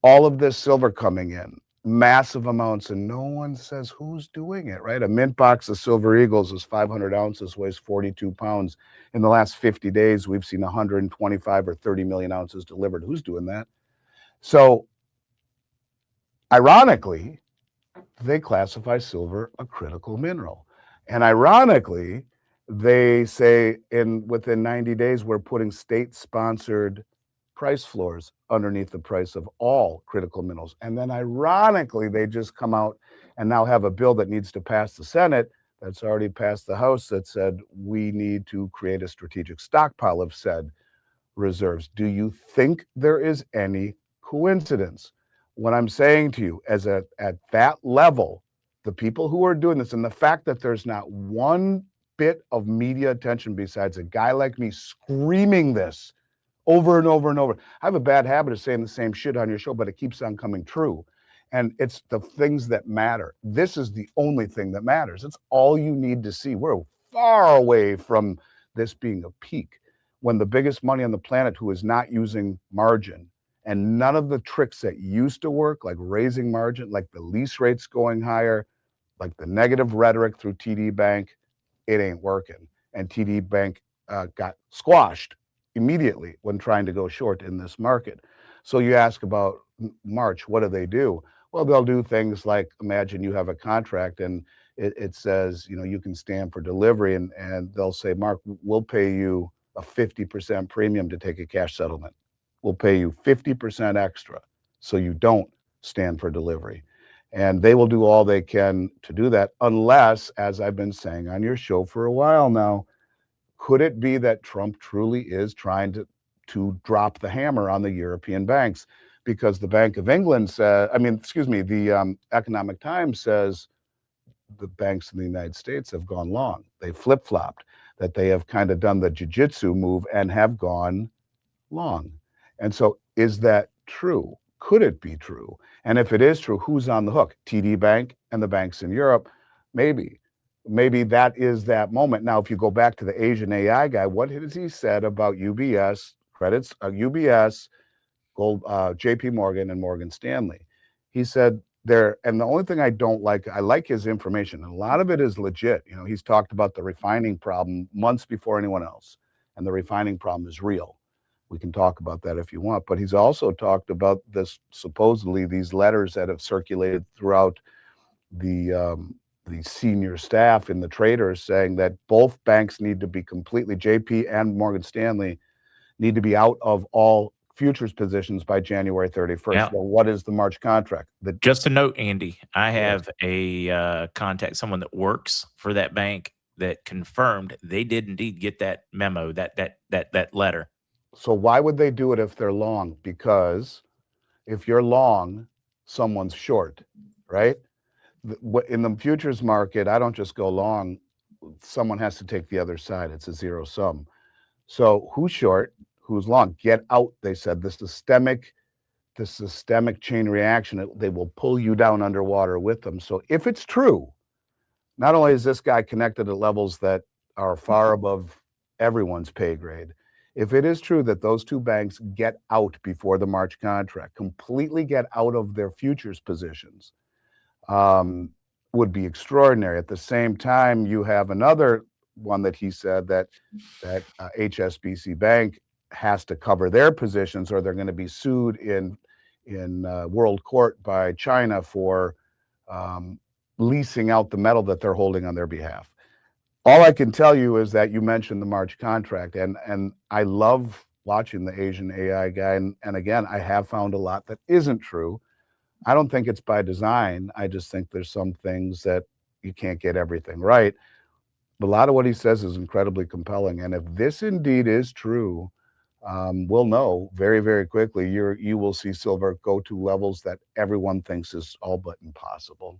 All of this silver coming in, massive amounts, and no one says who's doing it, right? A mint box of Silver Eagles is 500 ounces, weighs 42 pounds. In the last 50 days, we've seen 125 or 30 million ounces delivered. Who's doing that? So ironically, they classify silver a critical mineral. And ironically, they say within 90 days, we're putting state-sponsored price floors underneath the price of all critical minerals. And then ironically, they just come out and now have a bill that needs to pass the Senate that's already passed the House that said we need to create a strategic stockpile of said reserves. Do you think there is any coincidence? What I'm saying to you is that at that level, the people who are doing this, and the fact that there's not one bit of media attention besides a guy like me screaming this over and over and over. I have a bad habit of saying the same shit on your show, but it keeps on coming true. And it's the things that matter. This is the only thing that matters. It's all you need to see. We're far away from this being a peak when the biggest money on the planet who is not using margin and none of the tricks that used to work, like raising margin, like the lease rates going higher, like the negative rhetoric through TD Bank, it ain't working. And TD Bank got squashed immediately when trying to go short in this market. So you ask about March, what do? Well, they'll do things like, imagine you have a contract and it says, you can stand for delivery, and they'll say, Mark, we'll pay you a 50% premium to take a cash settlement. We'll pay you 50% extra so you don't stand for delivery. And they will do all they can to do that, unless, as I've been saying on your show for a while now, could it be that Trump truly is trying to drop the hammer on the European banks? Because the Bank of England said, the Economic Times says the banks in the United States have gone long. They flip-flopped, that they have kind of done the jiu-jitsu move and have gone long. And so is that true? Could it be true? And if it is true, who's on the hook? TD Bank and the banks in Europe? Maybe. Maybe that is that moment. Now, if you go back to the Asian AI guy, what has he said about UBS, UBS, Gold, JP Morgan, and Morgan Stanley? He said and the only thing I don't like, I like his information. And a lot of it is legit. He's talked about the refining problem months before anyone else. And the refining problem is real. We can talk about that if you want, but he's also talked about supposedly these letters that have circulated throughout the senior staff in the traders saying that both banks need to be completely, JP and Morgan Stanley need to be out of all futures positions by January 31st. Yeah. Well, what is the March contract? Just a note, Andy, I Yes. have a contact, someone that works for that bank that confirmed they did indeed get that memo, that letter. So why would they do it if they're long? Because if you're long, someone's short, right? In the futures market, I don't just go long. Someone has to take the other side. It's a zero sum. So who's short? Who's long? Get out, they said. The systemic chain reaction, they will pull you down underwater with them. So if it's true, not only is this guy connected at levels that are far above everyone's pay grade, if it is true that those two banks get out before the March contract, completely get out of their futures positions, would be extraordinary. At the same time, you have another one that he said that HSBC Bank has to cover their positions, or they're going to be sued in world court by China for leasing out the metal that they're holding on their behalf. All I can tell you is that you mentioned the March contract, and I love watching the Asian AI guy. And again, I have found a lot that isn't true. I don't think it's by design. I just think there's some things that you can't get everything right. But a lot of what he says is incredibly compelling. And if this indeed is true, we'll know very, very quickly. You will see silver go to levels that everyone thinks is all but impossible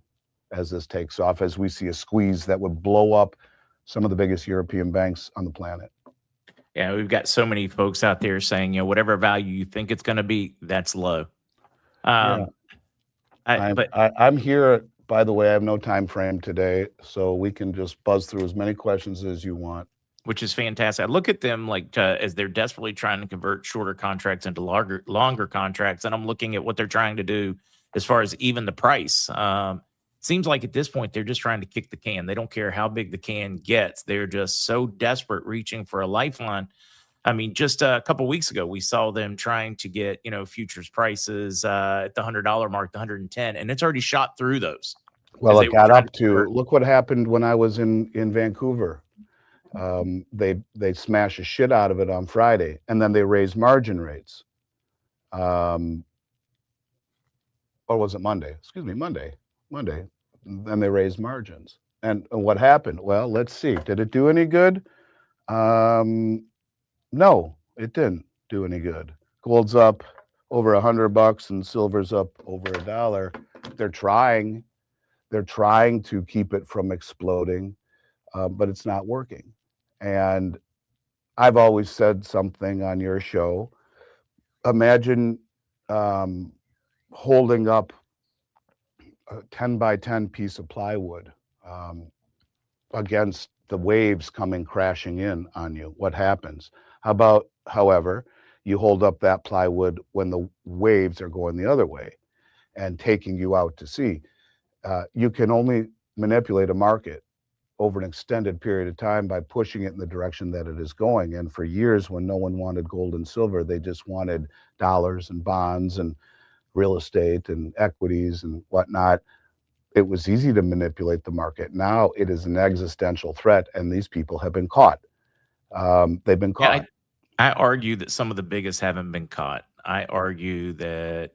as this takes off, as we see a squeeze that would blow up some of the biggest European banks on the planet. Yeah, we've got so many folks out there saying, whatever value you think it's going to be, that's low. Yeah. But I'm here, by the way. I have no time frame today, so we can just buzz through as many questions as you want. which is fantastic. I look at them like as they're desperately trying to convert shorter contracts into longer contracts, and I'm looking at what they're trying to do as far as even the price. Seems like at this point they're just trying to kick the can. They don't care how big the can gets. They're just so desperate, reaching for a lifeline. I mean, just a couple weeks ago, we saw them trying to get futures prices at the $100 mark, the 110, and it's already shot through those. Well, They it were got trying up to to, convert. look what happened when I was in Vancouver. They smashed the shit out of it on Friday, and then they raised margin rates. Or was it Monday? Excuse me, Monday. Then they raised margins. And what happened? Well, let's see. Did it do any good? No, it didn't do any good. Gold's up over $100 and silver's up over $1. They're trying to keep it from exploding, but it's not working. And I've always said something on your show. Imagine holding up a 10 by 10 piece of plywood against the waves coming crashing in on you. What happens? How about, however, you hold up that plywood when the waves are going the other way and taking you out to sea? You can only manipulate a market over an extended period of time by pushing it in the direction that it is going. And for years, when no one wanted gold and silver, they just wanted dollars and bonds and real estate and equities and whatnot. It was easy to manipulate the market. Now it is an existential threat, and these people have been caught. They've been caught. I argue that some of the biggest haven't been caught. I argue that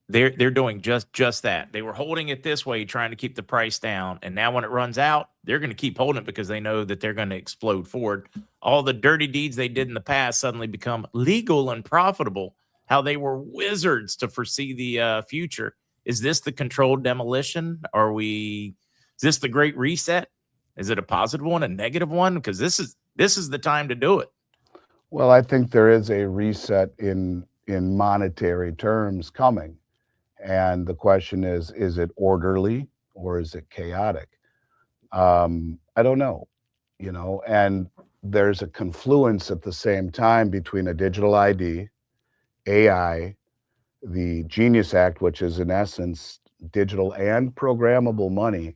they're doing just that. They were holding it this way, trying to keep the price down, and now when it runs out, they're going to keep holding it because they know that they're going to explode forward. All the dirty deeds they did in the past suddenly become legal and profitable. How they were wizards to foresee the future. Is this the controlled demolition? Is this the great reset? Is it a positive one, a negative one? Because this is the time to do it. Well, I think there is a reset in monetary terms coming. And the question is it orderly or is it chaotic? I don't know, and there's a confluence at the same time between a digital ID, AI, the Genius Act, which is in essence digital and programmable money.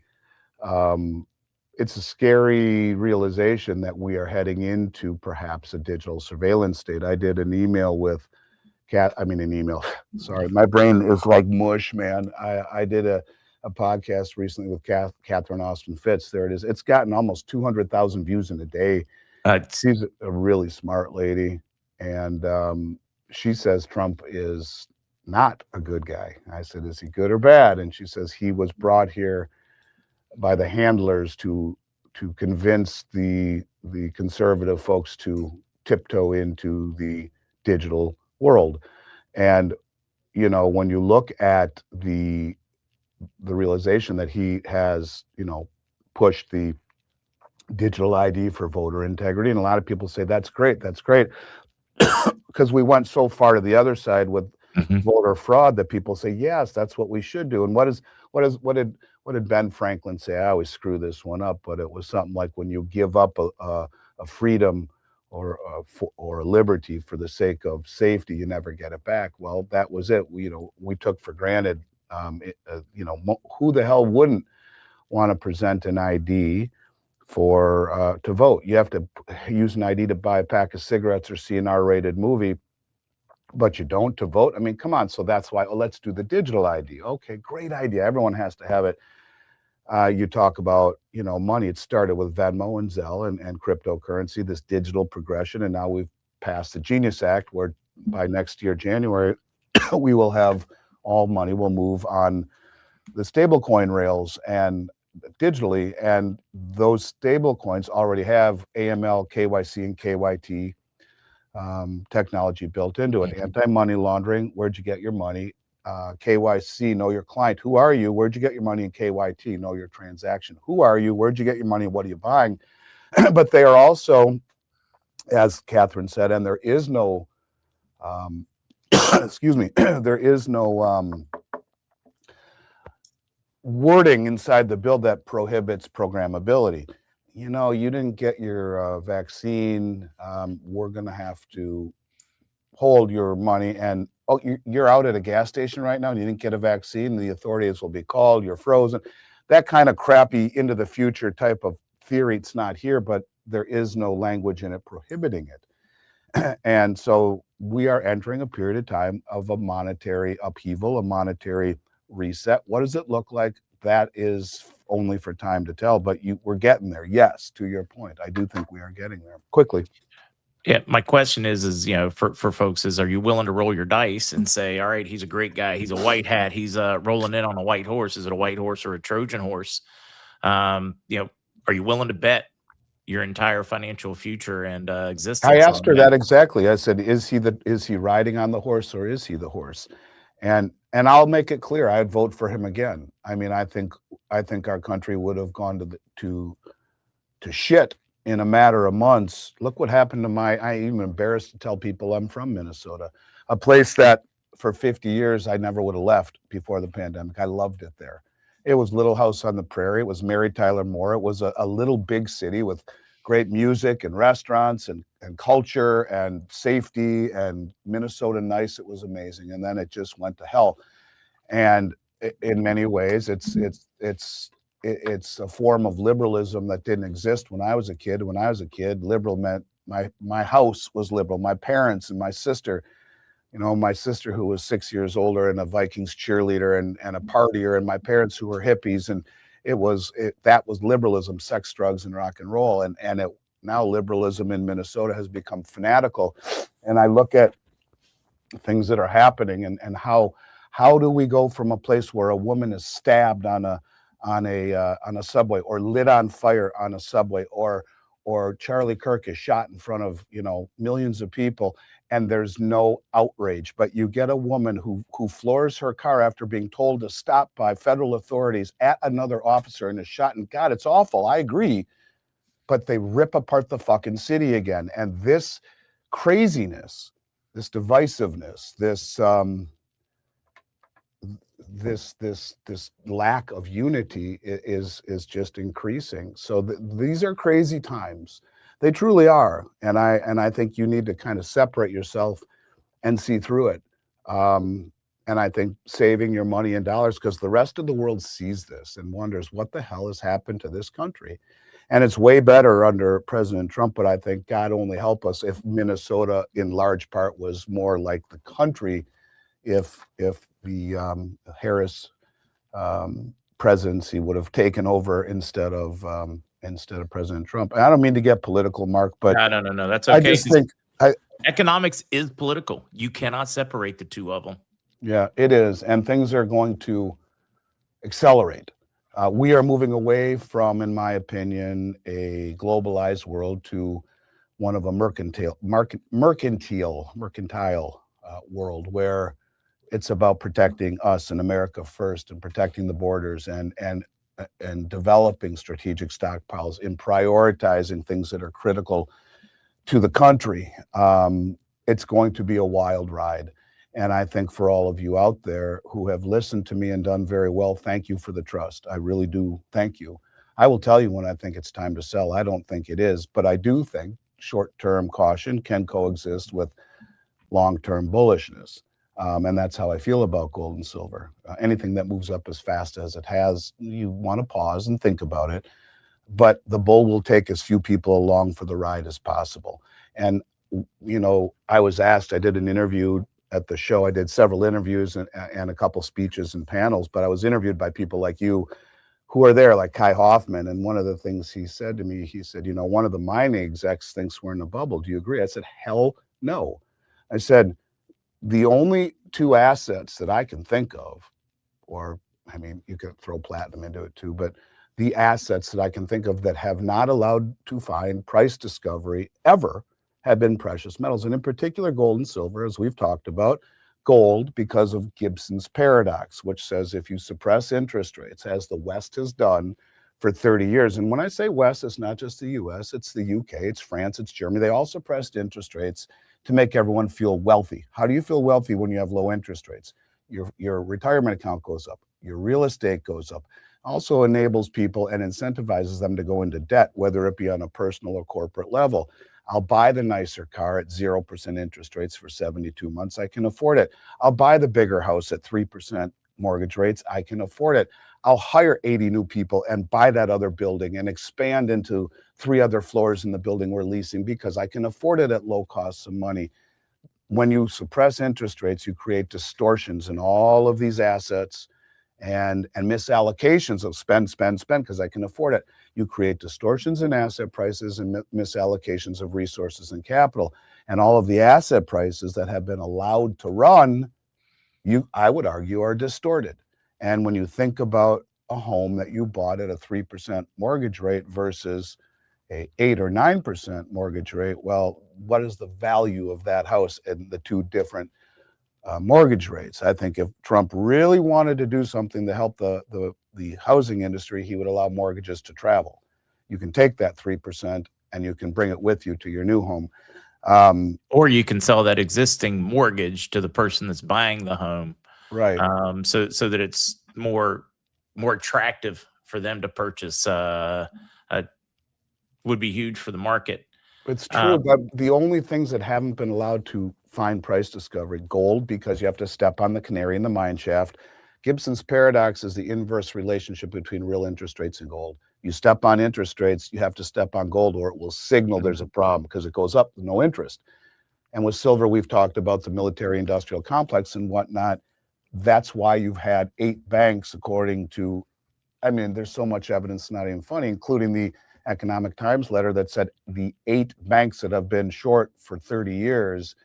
It's a scary realization that we are heading into perhaps a digital surveillance state. I did an email with sorry, my brain is like mush, man. I did a podcast recently with Catherine Austin Fitz. There it is. It's gotten almost 200,000 views in a day. She's a really smart lady. And she says Trump is not a good guy. I said, is he good or bad? And she says he was brought here by the handlers to convince the conservative folks to tiptoe into the digital world. And when you look at the realization that he has pushed the digital ID for voter integrity, and a lot of people say that's great because we went so far to the other side with voter fraud that people say yes, that's what we should do. And what did Ben Franklin say? I always screw this one up, but it was something like, when you give up a freedom or a liberty for the sake of safety, you never get it back. Well, that was it. We took for granted. Who the hell wouldn't want to present an ID to vote? You have to use an ID to buy a pack of cigarettes or see an R-rated movie, but you don't to vote. I mean, come on. So that's why, let's do the digital ID. Okay, great idea. Everyone has to have it. You talk about, money. It started with Venmo and Zelle and cryptocurrency, this digital progression. And now we've passed the Genius Act, where by next year, January, we will have all money will move on the stablecoin rails. And digitally, and those stable coins already have AML, KYC, and KYT technology built into it. Anti-money laundering, where'd you get your money? KYC, know your client. Who are you? Where'd you get your money? And KYT, know your transaction. Who are you? Where'd you get your money? What are you buying? But they are also, as Catherine said, and there is no, excuse me, there is no wording inside the bill that prohibits programmability. You know, you didn't get your vaccine. We're going to have to hold your money, and oh, you're out at a gas station right now and you didn't get a vaccine, the authorities will be called, you're frozen. That kind of crappy into the future type of theory, it's not here, but there is no language in it prohibiting it. And so we are entering a period of time of a monetary upheaval, a monetary reset. What does it look like? That is only for time to tell, but we're getting there. Yes, to your point, I do think we are getting there quickly. Yeah, my question is, you know, for folks is, are you willing to roll your dice and say, all right, he's a great guy, he's a white hat, he's rolling in on a white horse. Is it a white horse or a Trojan horse? You know, are you willing to bet your entire financial future and existence? I asked her that exactly. I said, is he riding on the horse, or is he the horse? And I'll make it clear, I'd vote for him again. I mean, I think our country would have gone to shit in a matter of months. Look what happened to I'm even embarrassed to tell people I'm from Minnesota, a place that for 50 years I never would have left before the pandemic. I loved it there. It was Little House on the Prairie. It was Mary Tyler Moore. It was a little big city with great music and restaurants and culture and safety, and Minnesota nice. It was amazing. And then it just went to hell. And in many ways, it's a form of liberalism that didn't exist when I was a kid. When I was a kid, liberal meant my house was liberal. My parents and my sister, you know, my sister who was 6 years older and a Vikings cheerleader and a partier, and my parents who were hippies, and that was liberalism, sex, drugs, and rock and roll. And now liberalism in Minnesota has become fanatical. And I look at things that are happening and how do we go from a place where a woman is stabbed on a subway, or lit on fire on a subway, or Charlie Kirk is shot in front of, you know, millions of people, and there's no outrage. But you get a woman who floors her car after being told to stop by federal authorities at another officer and is shot. And God, it's awful. I agree. But they rip apart the fucking city again. And this craziness, this divisiveness, this lack of unity is just increasing. So these are crazy times. They truly are. And I think you need to kind of separate yourself and see through it. And I think saving your money in dollars, because the rest of the world sees this and wonders what the hell has happened to this country. And it's way better under President Trump, but I think God only help us if Minnesota in large part was more like the country, if the Harris presidency would have taken over instead of President Trump. And I don't mean to get political, Mark, but no, that's okay. I just think economics is political. You cannot separate the two of them. Yeah, it is, and things are going to accelerate. We are moving away from, in my opinion, a globalized world to one of a mercantile world, where it's about protecting us in America first, and protecting the borders, and developing strategic stockpiles, and prioritizing things that are critical to the country. It's going to be a wild ride. And I think for all of you out there who have listened to me and done very well, thank you for the trust. I really do. Thank you. I will tell you when I think it's time to sell. I don't think it is, but I do think short-term caution can coexist with long-term bullishness. And that's how I feel about gold and silver. Anything that moves up as fast as it has, you want to pause and think about it. But the bull will take as few people along for the ride as possible. And, you know, I was asked, I did an interview at the show. I did several interviews and a couple speeches and panels, but I was interviewed by people like you who are there, like Kai Hoffman. And one of the things he said to me, he said, you know, one of the mining execs thinks we're in a bubble. Do you agree? I said, hell no. I said, the only two assets that I can think of, or I mean, you could throw platinum into it too, but the assets that I can think of that have not allowed to find price discovery ever have been precious metals, and in particular gold and silver, as we've talked about. Gold, because of Gibson's paradox, which says if you suppress interest rates, as the West has done for 30 years, and when I say West, it's not just the US, it's the UK, it's France, it's Germany, they all suppressed interest rates to make everyone feel wealthy. How do you feel wealthy when you have low interest rates? Your retirement account goes up, your real estate goes up. Also enables people and incentivizes them to go into debt, whether it be on a personal or corporate level. I'll buy the nicer car at 0% interest rates for 72 months. I can afford it. I'll buy the bigger house at 3% mortgage rates. I can afford it. I'll hire 80 new people and buy that other building and expand into 3 other floors in the building we're leasing because I can afford it at low costs of money. When you suppress interest rates, you create distortions in all of these assets and misallocations of spend because I can afford it. You create distortions in asset prices and misallocations of resources and capital. And all of the asset prices that have been allowed to run, I would argue, are distorted. And when you think about a home that you bought at a 3% mortgage rate versus a 8 or 9% mortgage rate, well, what is the value of that house in the two different mortgage rates? I think if Trump really wanted to do something to help the housing industry, he would allow mortgages to travel. You can take that 3% and you can bring it with you to your new home. Or you can sell that existing mortgage to the person that's buying the home, right. so that it's more attractive for them to purchase. Would be huge for the market. It's true, but the only things that haven't been allowed to find price discovery, gold, because you have to step on the canary in the mine shaft. Gibson's paradox is the inverse relationship between real interest rates and gold. You step on interest rates, you have to step on gold, or it will signal there's a problem because it goes up with no interest. And with silver, we've talked about the military industrial complex and whatnot. That's why you've had 8 banks, according to, I mean, there's so much evidence, not even funny, including the Economic Times letter that said the 8 banks that have been short for 30 years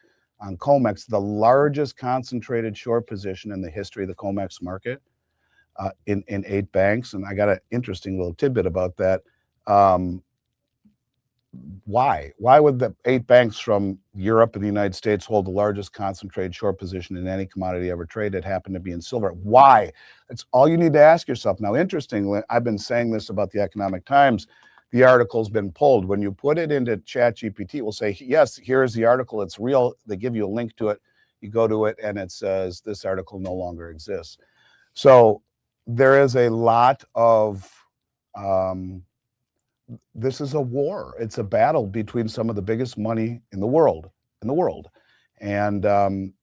on COMEX, the largest concentrated short position in the history of the COMEX market, in 8 banks. And I got an interesting little tidbit about that. Why would the 8 banks from Europe and the United States hold the largest concentrated short position in any commodity ever traded, happen to be in silver? Why? That's all you need to ask yourself. Now, interestingly, I've been saying this about the Economic Times. The article's been pulled. When you put it into ChatGPT, it will say, yes, here's the article. It's real. They give you a link to it. You go to it and it says this article no longer exists. So there is a lot of, this is a war. It's a battle between some of the biggest money in the world. And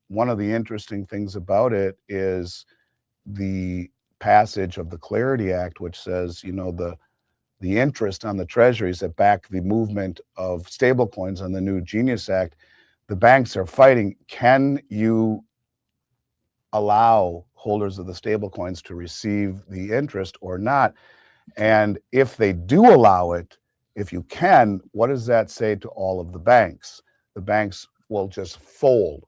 one of the interesting things about it is the passage of the Clarity Act, which says, you know, the interest on the treasuries that back the movement of stablecoins on the new Genius Act, the banks are fighting. Can you allow holders of the stablecoins to receive the interest or not? And if they do allow it, if you can, what does that say to all of the banks? The banks will just fold.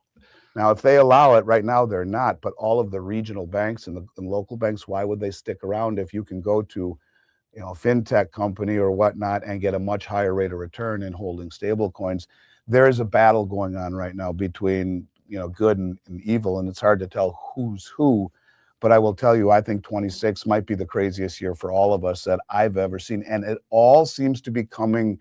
Now, if they allow it, right now they're not, but all of the regional banks and local banks, why would they stick around if you can go to, you know, a fintech company or whatnot and get a much higher rate of return in holding stable coins? There is a battle going on right now between, you know, good and evil, and it's hard to tell who's who. But I will tell you, I think 26 might be the craziest year for all of us that I've ever seen. And it all seems to be coming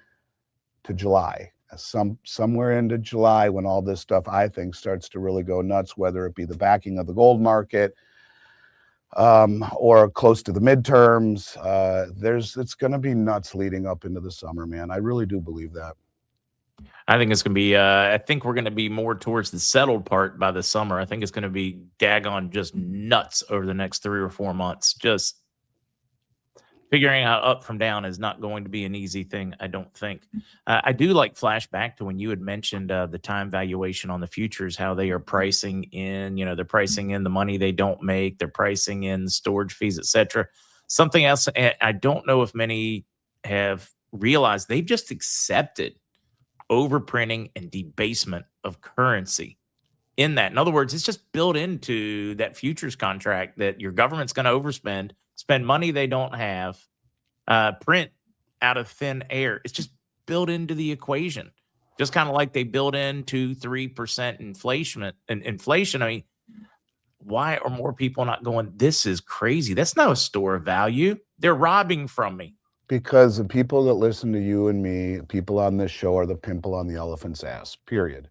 to July, somewhere into July, when all this stuff, I think, starts to really go nuts, whether it be the backing of the gold market, or close to the midterms. It's going to be nuts leading up into the summer, man. I really do believe that. I think it's going to be, I think we're going to be more towards the settled part by the summer. I think it's going to be daggone just nuts over the next 3 or 4 months. Just figuring out up from down is not going to be an easy thing, I don't think. I do like flashback to when you had mentioned the time valuation on the futures, how they are pricing in, you know, they're pricing in the money they don't make, they're pricing in storage fees, etc. Something else, I don't know if many have realized, they've just accepted overprinting and debasement of currency in that. In other words, it's just built into that futures contract that your government's going to overspend, spend money they don't have, print out of thin air. It's just built into the equation, just kind of like they build in 2-3% inflation. I mean, why are more people not going, this is crazy? That's not a store of value. They're robbing from me. Because the people that listen to you and me, people on this show, are the pimple on the elephant's ass, period.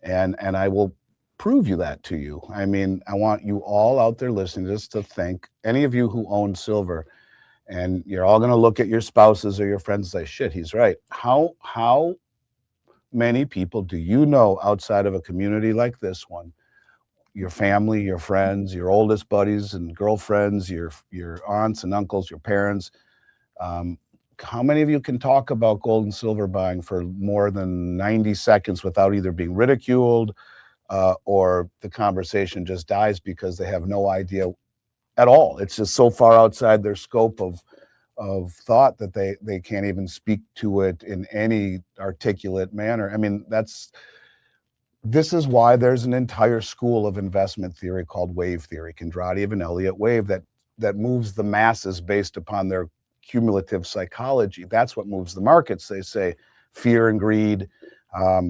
And I will prove you that to you. I mean, I want you all out there listening just to think, any of you who own silver, and you're all going to look at your spouses or your friends and say, shit, he's right. How many people do you know outside of a community like this one, your family, your friends, your oldest buddies and girlfriends, your aunts and uncles, your parents, how many of you can talk about gold and silver buying for more than 90 seconds without either being ridiculed or the conversation just dies because they have no idea at all? It's just so far outside their scope of thought that they can't even speak to it in any articulate manner. I mean, this is why there's an entire school of investment theory called wave theory, Kondratiev and Elliott wave, that moves the masses based upon their cumulative psychology. That's what moves the markets. They say fear and greed,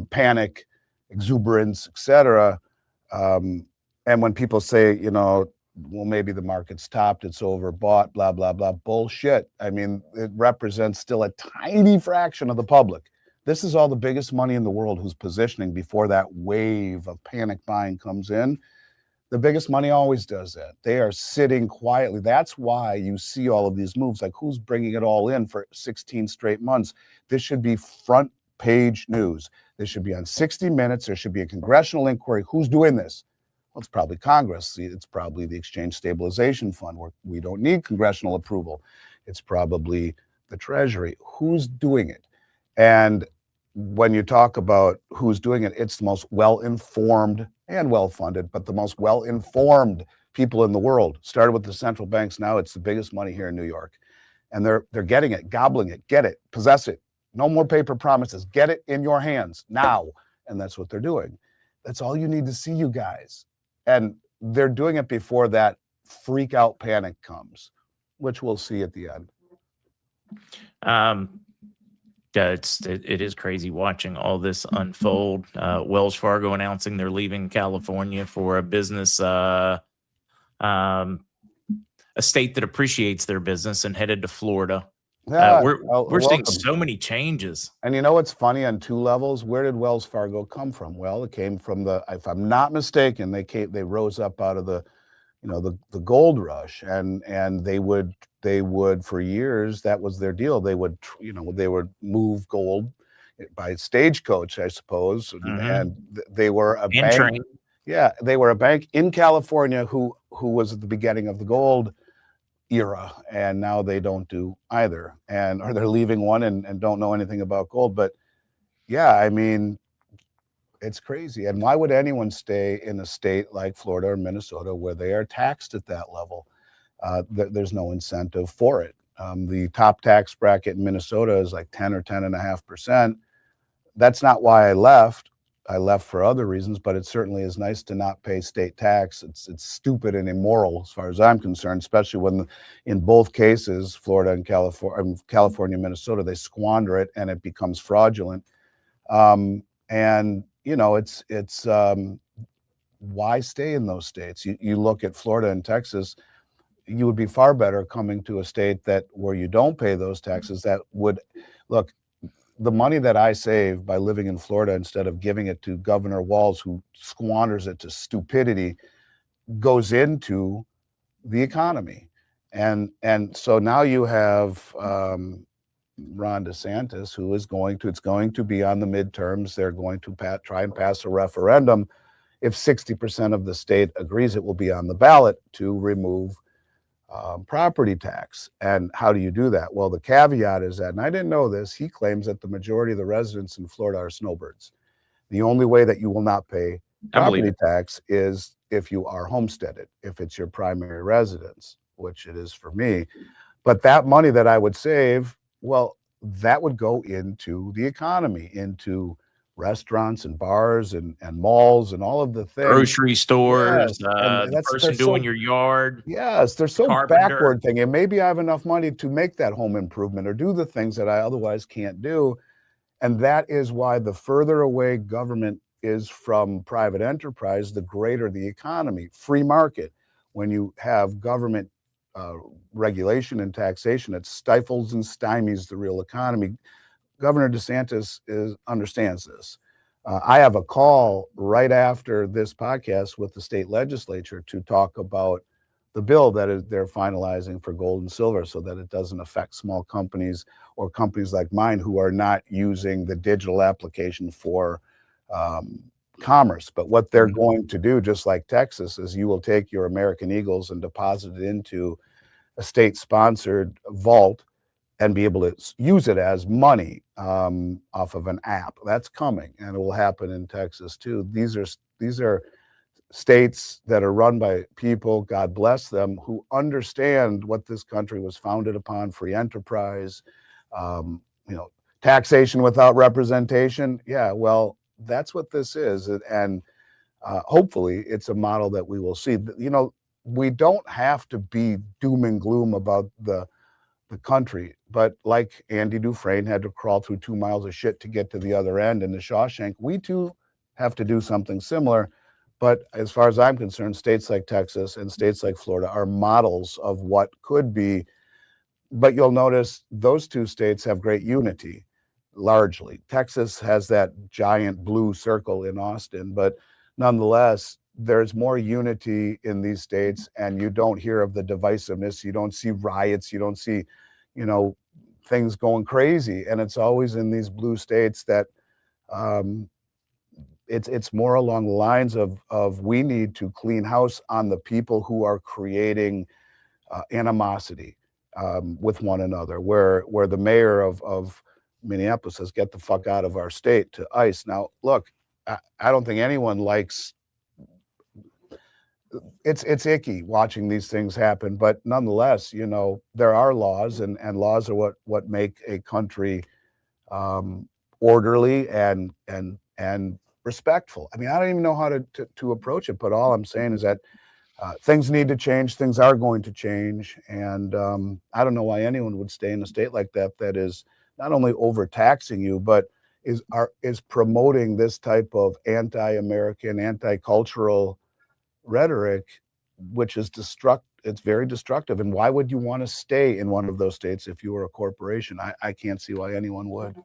panic, exuberance, etc. And when people say, well, maybe the market's topped, it's overbought, blah, blah, blah, bullshit. I mean, it represents still a tiny fraction of the public. This is all the biggest money in the world who's positioning before that wave of panic buying comes in. The biggest money always does that. They are sitting quietly. That's why you see all of these moves. Like, who's bringing it all in for 16 straight months? This should be front page news. This should be on 60 Minutes. There should be a congressional inquiry. Who's doing this? Well, it's probably Congress. It's probably the Exchange Stabilization Fund, where we don't need congressional approval. It's probably the Treasury. Who's doing it? And when you talk about who's doing it, it's the most well-informed and well-funded, but the most well-informed people in the world. Started with the central banks. Now it's the biggest money here in New York. And they're getting it, gobbling it, get it, possess it. No more paper promises. Get it in your hands now. And that's what they're doing. That's all you need to see, you guys. And they're doing it before that freak out panic comes, which we'll see at the end. It is crazy watching all this unfold. Wells Fargo announcing they're leaving California for a business, a state that appreciates their business, and headed to Florida. Yeah, we're seeing so many changes. And you know what's funny on two levels? Where did Wells Fargo come from? Well, it came from if I'm not mistaken, they rose up out of the gold rush, and they would for years, that was their deal. They would move gold by stagecoach, I suppose. And they were a bank. Train. Yeah, they were a bank in California who was at the beginning of the gold era, and now they don't do either, or they're leaving one and don't know anything about gold. But yeah, I mean, it's crazy. And why would anyone stay in a state like Florida or Minnesota where they are taxed at that level? There's no incentive for it. The top tax bracket in Minnesota is like 10 or 10.5%. That's not why I left. I left for other reasons, but it certainly is nice to not pay state tax. It's stupid and immoral as far as I'm concerned, especially when in both cases, Florida and California, Minnesota, they squander it and it becomes fraudulent. And it's why stay in those states? You look at Florida and Texas, you would be far better coming to a state where you don't pay those taxes. That would look. The money that I save by living in Florida, instead of giving it to Governor Walz, who squanders it to stupidity, goes into the economy. And so now you have Ron DeSantis, who is it's going to be on the midterms. They're going to try and pass a referendum. If 60% of the state agrees, it will be on the ballot to remove property tax. And how do you do that? Well, the caveat is that, and I didn't know this, he claims that the majority of the residents in Florida are snowbirds. The only way that you will not pay property tax is if you are homesteaded, if it's your primary residence, which it is for me. But that money that I would save, well, that would go into the economy, into restaurants and bars and malls and all of the things. Grocery stores, Yes, and the they're person so, doing your yard, yes, they're the so carpenter. backward thinking. Maybe I have enough money to make that home improvement or do the things that I otherwise can't do. And that is why the further away government is from private enterprise, the greater the economy. Free market. When you have government regulation and taxation, it stifles and stymies the real economy. Governor DeSantis understands this. I have a call right after this podcast with the state legislature to talk about the bill that they're finalizing for gold and silver so that it doesn't affect small companies or companies like mine who are not using the digital application for commerce. But what they're going to do, just like Texas, is you will take your American Eagles and deposit it into a state-sponsored vault and be able to use it as money off of an app. That's coming, and it will happen in Texas too. These are states that are run by people, God bless them, who understand what this country was founded upon: free enterprise, taxation without representation. Yeah, well, that's what this is, and hopefully, it's a model that we will see. We don't have to be doom and gloom about the country, but like Andy Dufresne had to crawl through 2 miles of shit to get to the other end in the Shawshank, we too have to do something similar. But as far as I'm concerned, states like Texas and states like Florida are models of what could be. But you'll notice those two states have great unity, largely. Texas has that giant blue circle in Austin, but nonetheless, there's more unity in these states, and you don't hear of the divisiveness. You don't see riots. You don't see, things going crazy. And it's always in these blue states that it's more along the lines of we need to clean house on the people who are creating animosity with one another, where the mayor of Minneapolis says, "Get the fuck out of our state," to ICE. Now, look, I don't think anyone likes. It's icky watching these things happen, but nonetheless, there are laws, and laws are what make a country orderly and respectful. I mean, I don't even know how to approach it, but all I'm saying is that things need to change. Things are going to change, and I don't know why anyone would stay in a state like that is not only overtaxing you, but is promoting this type of anti-American, anti-cultural rhetoric, which is it's very destructive. And why would you want to stay in one of those states if you were a corporation? I can't see why anyone would.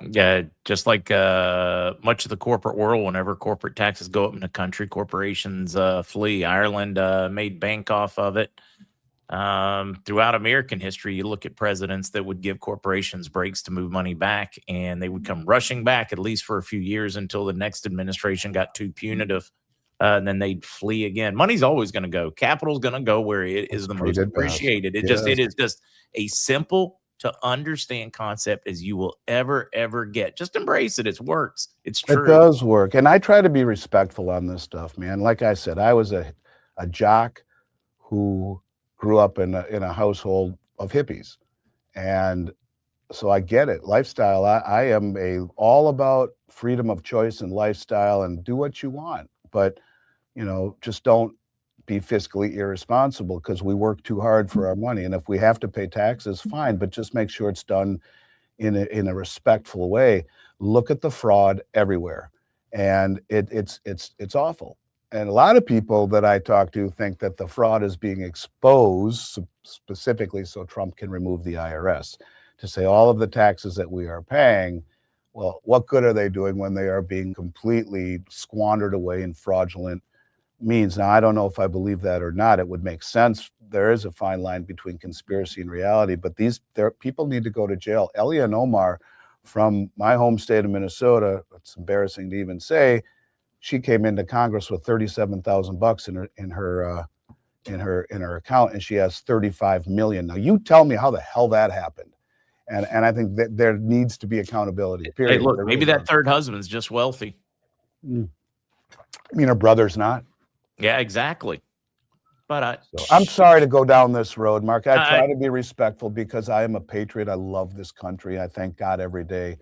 Yeah, just like much of the corporate world, whenever corporate taxes go up in the country, corporations flee. Ireland made bank off of it. Throughout American history, you look at presidents that would give corporations breaks to move money back, and they would come rushing back, at least for a few years, until the next administration got too punitive. And then they'd flee again. Money's always going to go. Capital's going to go where it is the most Treated best. appreciated. It Yes. is just a simple to understand concept as you will ever get. Just embrace it. It works. It's true. It does work. And I try to be respectful on this stuff, man. Like I said, I was a jock who grew up in a household of hippies. And so I get it. Lifestyle, I am all about freedom of choice and lifestyle, and do what you want. But, just don't be fiscally irresponsible, because we work too hard for our money. And if we have to pay taxes, fine, but just make sure it's done in a respectful way. Look at the fraud everywhere, and it's awful. And a lot of people that I talk to think that the fraud is being exposed specifically so Trump can remove the IRS, to say all of the taxes that we are paying. Well, what good are they doing when they are being completely squandered away in fraudulent means? Now, I don't know if I believe that or not. It would make sense. There is a fine line between conspiracy and reality, but people need to go to jail. Elian Omar from my home state of Minnesota, it's embarrassing to even say, she came into Congress with $37,000 in her account, and she has 35 million. Now, you tell me how the hell that happened. And I think that there needs to be accountability, period. Hey, look, maybe that third husband's just wealthy. I mean, her brother's not. Yeah, exactly. But I'm sorry to go down this road, Mark. I try to be respectful because I am a patriot. I love this country. I thank God every day.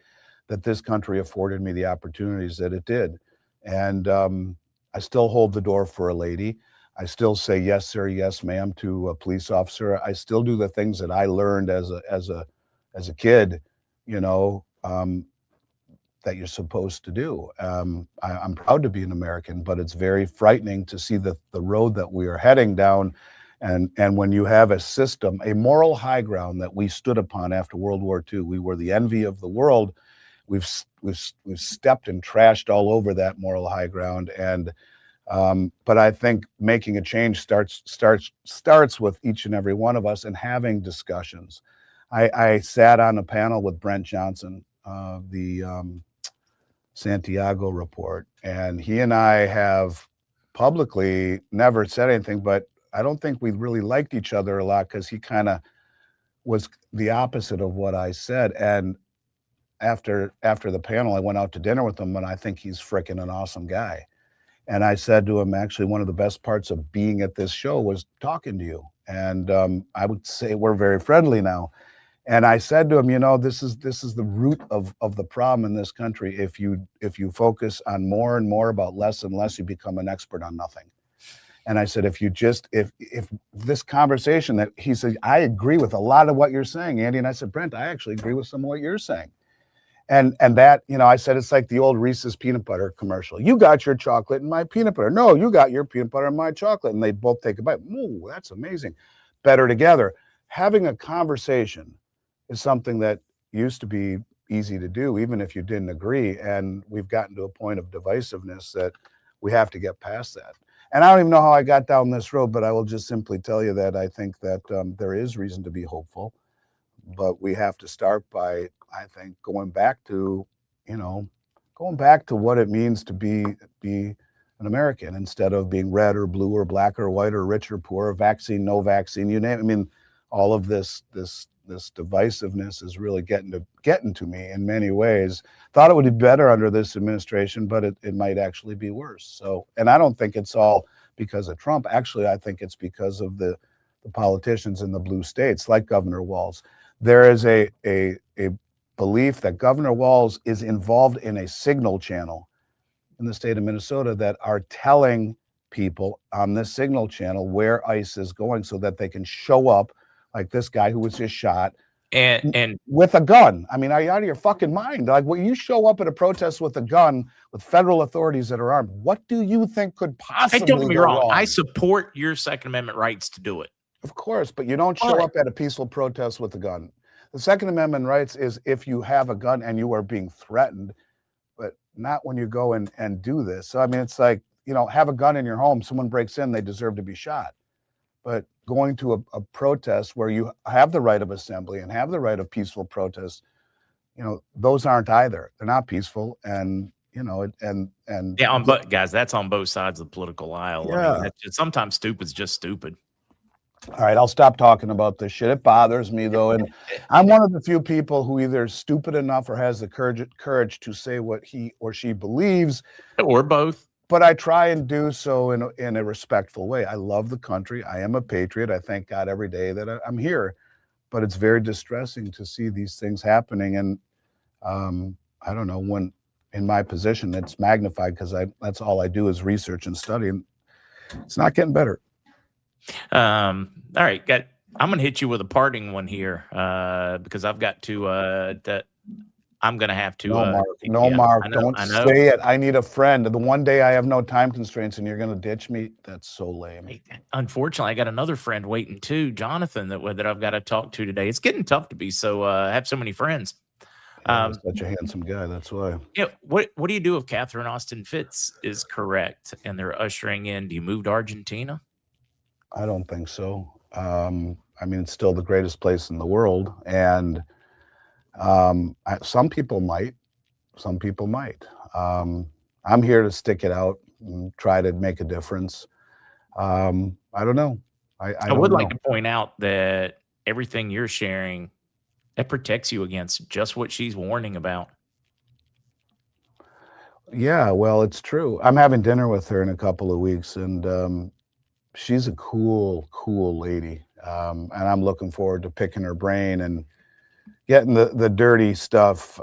that this country afforded me the opportunities that it did. And I still hold the door for a lady. I still say yes, sir, yes, ma'am to a police officer. I still do the things that I learned as a kid, you know, that you're supposed to do. I'm proud to be an American, but it's very frightening to see the road that we are heading down. And when you have a system, a moral high ground that we stood upon after World War II, we were the envy of the world. We've stepped and trashed all over that moral high ground. And but I think making a change starts with each and every one of us and having discussions. I sat on a panel with Brent Johnson, the Santiago report, and he and I have publicly never said anything, but I don't think we really liked each other a lot because he kind of was the opposite of what I said. And after the panel, I went out to dinner with him, and I think he's freaking an awesome guy. And I said to him, actually, one of the best parts of being at this show was talking to you. And I would say we're very friendly now. And I said to him, you know, this is the root of the problem in this country. If you focus on more and more about less and less, you become an expert on nothing. And I said, if this conversation that he said, I agree with a lot of what you're saying, Andy. And I said, Brent, I actually agree with some of what you're saying. And that, you know, I said, it's like the old Reese's peanut butter commercial. You got your chocolate and my peanut butter. No, you got your peanut butter and my chocolate. And they both take a bite. Ooh, that's amazing. Better together. Having a conversation is something that used to be easy to do, even if you didn't agree. And we've gotten to a point of divisiveness that we have to get past that. And I don't even know how I got down this road, but I will just simply tell you that I think that there is reason to be hopeful. But we have to start by, I think, going back to what it means to be an American instead of being red or blue or black or white or rich or poor, vaccine, no vaccine, you name it. I mean, all of this divisiveness is really getting to me in many ways. Thought it would be better under this administration, but it might actually be worse. So, and I don't think it's all because of Trump. Actually, I think it's because of the politicians in the blue states, like Governor Walz. There is a belief that Governor Walz is involved in a signal channel in the state of Minnesota that are telling people on this signal channel where ICE is going so that they can show up, like this guy who was just shot and with a gun. I mean, are you out of your fucking mind? Like, when you show up at a protest with a gun with federal authorities that are armed, what do you think could possibly don't get me wrong. wrong? I support your Second Amendment rights to do it. Of course, but you don't show up at a peaceful protest with a gun. The Second Amendment rights is if you have a gun and you are being threatened, but not when you go and do this. So, I mean, it's like, you know, have a gun in your home. Someone breaks in, they deserve to be shot. But going to a protest where you have the right of assembly and have the right of peaceful protest, you know, those aren't either. They're not peaceful. And, you know, and yeah, but guys, that's on both sides of the political aisle. Yeah. I mean, that's sometimes stupid's just stupid. All right, I'll stop talking about this shit. It bothers me, though, and I'm one of the few people who either is stupid enough or has the courage to say what he or she believes, or both. But I try and do so in a respectful way. I love the country. I am a patriot. I thank God every day that I'm here. But it's very distressing to see these things happening, and I don't know, when in my position it's magnified because that's all I do is research and study, and it's not getting better. All right, I'm gonna hit you with a parting one here because I've got to I'm gonna have to Mark, don't say it. I need a friend. The one day I have no time constraints and you're gonna ditch me, that's so lame. Unfortunately, I got another friend waiting too, Jonathan, that I've got to talk to today. It's getting tough to be have so many friends. Such a handsome guy, that's why. Yeah, what do you do if Catherine Austin Fitts is correct and they're ushering in? Do you move to Argentina? I don't think so. I mean, it's still the greatest place in the world, and some people might. Some people might. I'm here to stick it out and try to make a difference. I don't know. I would like to point out that everything you're sharing, that protects you against just what she's warning about. Yeah, well, it's true. I'm having dinner with her in a couple of weeks, and she's a cool lady. And I'm looking forward to picking her brain and getting the dirty stuff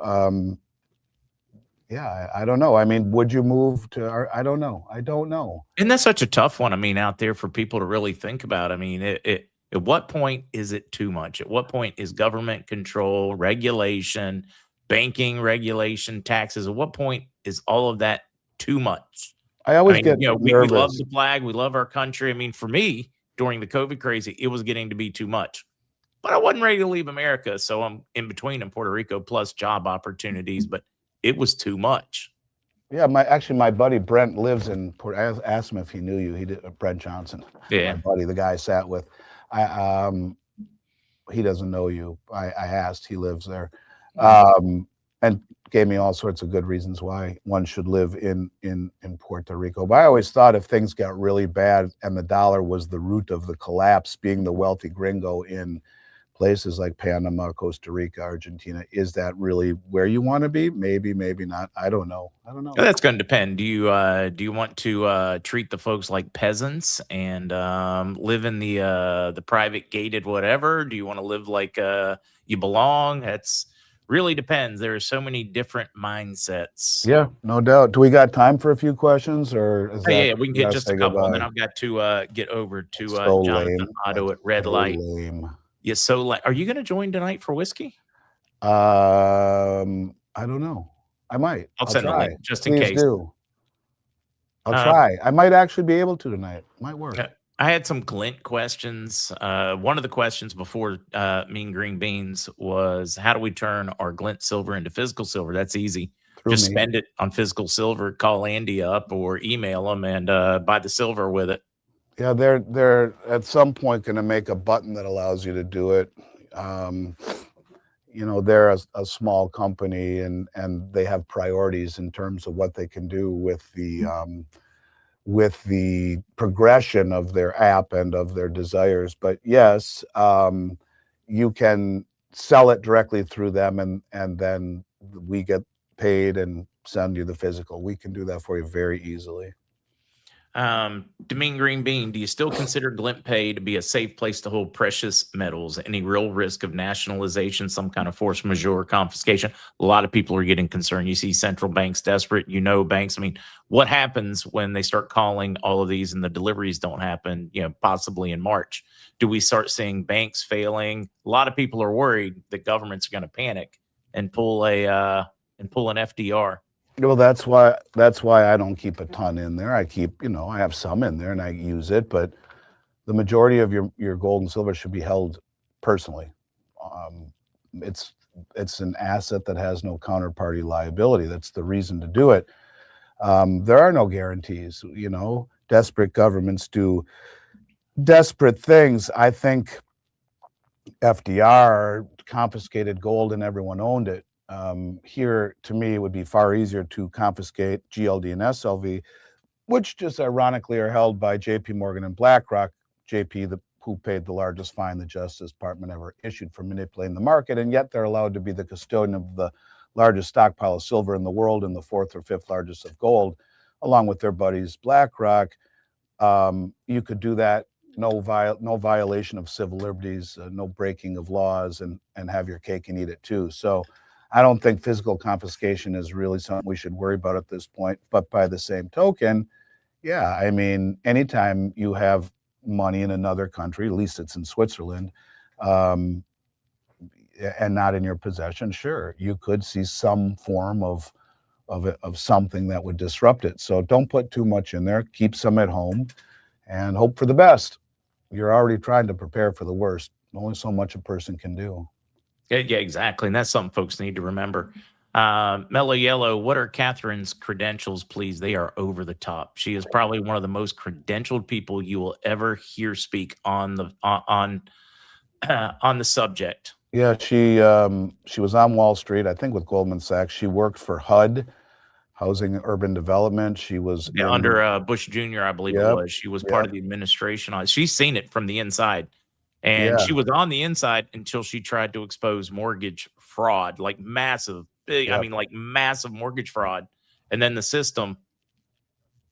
Yeah, I don't know. I mean, would you move to? I don't know. I don't know. And that's such a tough one. I mean, out there for people to really think about. I mean, at what point is it too much? At what point is government control, regulation, banking regulation, taxes? At what point is all of that too much? I I always mean, get we love nervous. the flag, we love our country. I mean, for me, during the COVID crazy, it was getting to be too much. But I wasn't ready to leave America, so I'm in between in Puerto Rico plus job opportunities, but it was too much. Yeah, my buddy Brent lives in Port. I asked him if he knew you. He did. Brent Johnson, my Yeah. buddy, the guy I sat with. I he doesn't know you. I asked. He lives there, Mhm. and gave me all sorts of good reasons why one should live in Puerto Rico. But I always thought if things got really bad and the dollar was the root of the collapse, being the wealthy gringo in places like Panama, Costa Rica, Argentina, is that really where you want to be? Maybe, maybe not. I don't know. I don't know. That's gonna depend. Do you want to, treat the folks like peasants and, live in the private gated whatever? Do you wanna live like, you belong? That's really depends. There are so many different mindsets. Yeah, no doubt. Do we got time for a few questions, or is Oh, yeah, that yeah, we can we get gotta just a say couple, and then goodbad? I've got to, get over to, That's so Jonathan lame. Otto That's at Red so Light. lame. Yeah, so, like, are you gonna join tonight for whiskey? I don't know. I might. I'll I'll send the try. link just in Please case. do. I'll Um try. I might actually be able to tonight. Might work. I had some glint questions. One of the questions before Mean Green Beans was how do we turn our glint silver into physical silver? That's easy. Through Just me. spend it on physical silver, call Andy up or email him and buy the silver with it. Yeah, they're at some point gonna make a button that allows you to do it. Um, they're a small company and they have priorities in terms of what they can do with the progression of their app and of their desires. But yes, you can sell it directly through them, and then we get paid and send you the physical. We can do that for you very easily. Mean Green Bean, do you still consider Glint Pay to be a safe place to hold precious metals? Any real risk of nationalization, some kind of force majeure confiscation? A lot of people are getting concerned. You see central banks desperate, banks. I mean, what happens when they start calling all of these and the deliveries don't happen, possibly in March? Do we start seeing banks failing? A lot of people are worried that governments are going to panic and pull an FDR. Well, that's why I don't keep a ton in there. I have some in there and I use it, but the majority of your gold and silver should be held personally. Um, it's it's an asset that has no counterparty liability. That's the reason to do it. There are no guarantees. Desperate governments do desperate things. I think FDR confiscated gold and everyone owned it. Here, to me, it would be far easier to confiscate GLD and SLV, which just ironically are held by JP Morgan and BlackRock. JP, who paid the largest fine the Justice Department ever issued for manipulating the market, and yet they're allowed to be the custodian of the largest stockpile of silver in the world and the fourth or fifth largest of gold, along with their buddies BlackRock. You could do that, no violation of civil liberties, no breaking of laws, and have your cake and eat it too. So I don't think physical confiscation is really something we should worry about at this point. But by the same token, yeah, I mean, anytime you have money in another country, at least it's in Switzerland, um, and not in your possession, sure, you could see some form of something that would disrupt it. So don't put too much in there. Keep some at home and hope for the best. You're already trying to prepare for the worst. Only so much a person can do. Yeah, exactly. And that's something folks need to remember. Mellow Yellow, what are Catherine's credentials, please? They are over the top. She is probably one of the most credentialed people you will ever hear speak on the subject. Yeah, she was on Wall Street, I think, with Goldman Sachs. She worked for HUD, Housing and Urban Development. She was Yeah, in, under Bush Jr., I believe it yep, was. She was part yep, of the administration. She's seen it from the inside. And yeah, she was on the inside until she tried to expose mortgage fraud, like massive, big, I yep. mean, like massive mortgage fraud. And then the system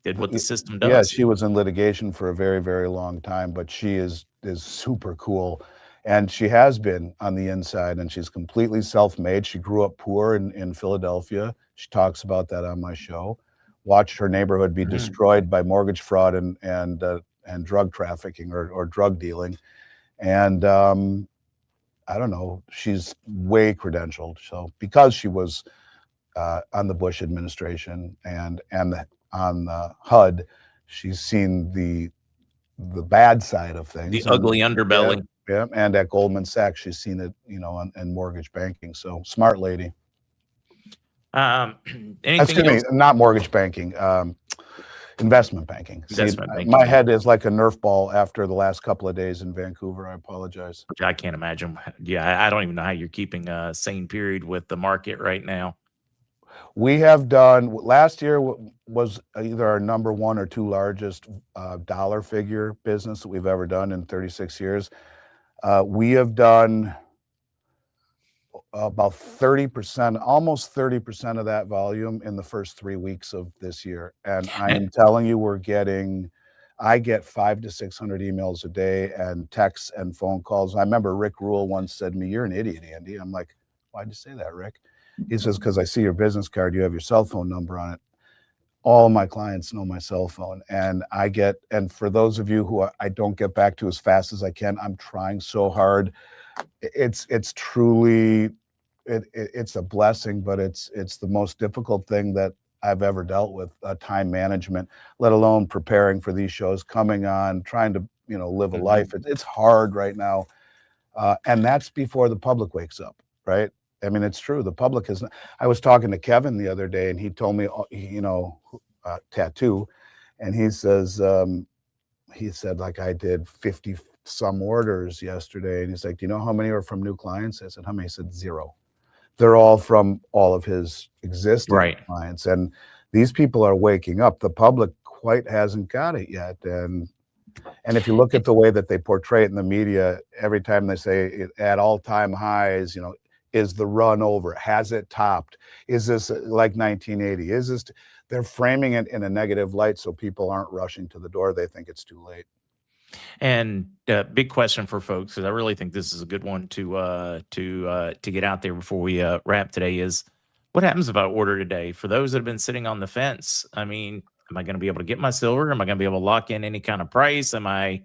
did what the system Yeah, does. she was in litigation for a very, very long time, but she is super cool. And she has been on the inside, and she's completely self-made. She grew up poor in Philadelphia. She talks about that on my show. Watched her neighborhood be destroyed by mortgage fraud and drug trafficking or drug dealing. And I don't know, she's way credentialed. So because she was on the Bush administration and on the HUD, she's seen the bad side of things. The ugly underbelly. Yeah, and at Goldman Sachs, she's seen it, in mortgage banking. So smart lady. Anything Excuse else? me, not mortgage banking, investment banking. Investment banking, My yeah. head is like a Nerf ball after the last couple of days in Vancouver. I apologize. I can't imagine. Yeah, I don't even know how you're keeping a sane period with the market right now. We have done, last year was either our number one or two largest dollar figure business that we've ever done in 36 years. We have done about 30%, almost 30% of that volume in the first 3 weeks of this year. And I am telling you, I get 500 to 600 emails a day and texts and phone calls. I remember Rick Rule once said to me, "You're an idiot, Andy." I'm like, "Why'd you say that, Rick?" He says, "Because I see your business card, you have your cell phone number on it." All of my clients know my cell phone, and for those of you who I don't get back to as fast as I can, I'm trying so hard. It's truly, it's a blessing, but it's the most difficult thing that I've ever dealt with, time management, let alone preparing for these shows, coming on, trying to, live a life. It's hard right now. And that's before the public wakes up, right? I mean, it's true. The public is. I was talking to Kevin the other day, and he told me, tattoo, and he said, like, I did 50 some orders yesterday, and he's like, "Do you know how many are from new clients?" I said, "How many?" He said, 0. They're all from all of his existing clients, and these people are waking up. The public quite hasn't got it yet, and if you look at the way that they portray it in the media, every time they say it, at all-time highs, is the run over? Has it topped? Is this like 1980? Is this? They're framing it in a negative light, so people aren't rushing to the door. They think it's too late. And big question for folks, because I really think this is a good one to get out there before we wrap today, is what happens if I order today? For those that have been sitting on the fence, I mean, am I going to be able to get my silver? Am I going to be able to lock in any kind of price? Am I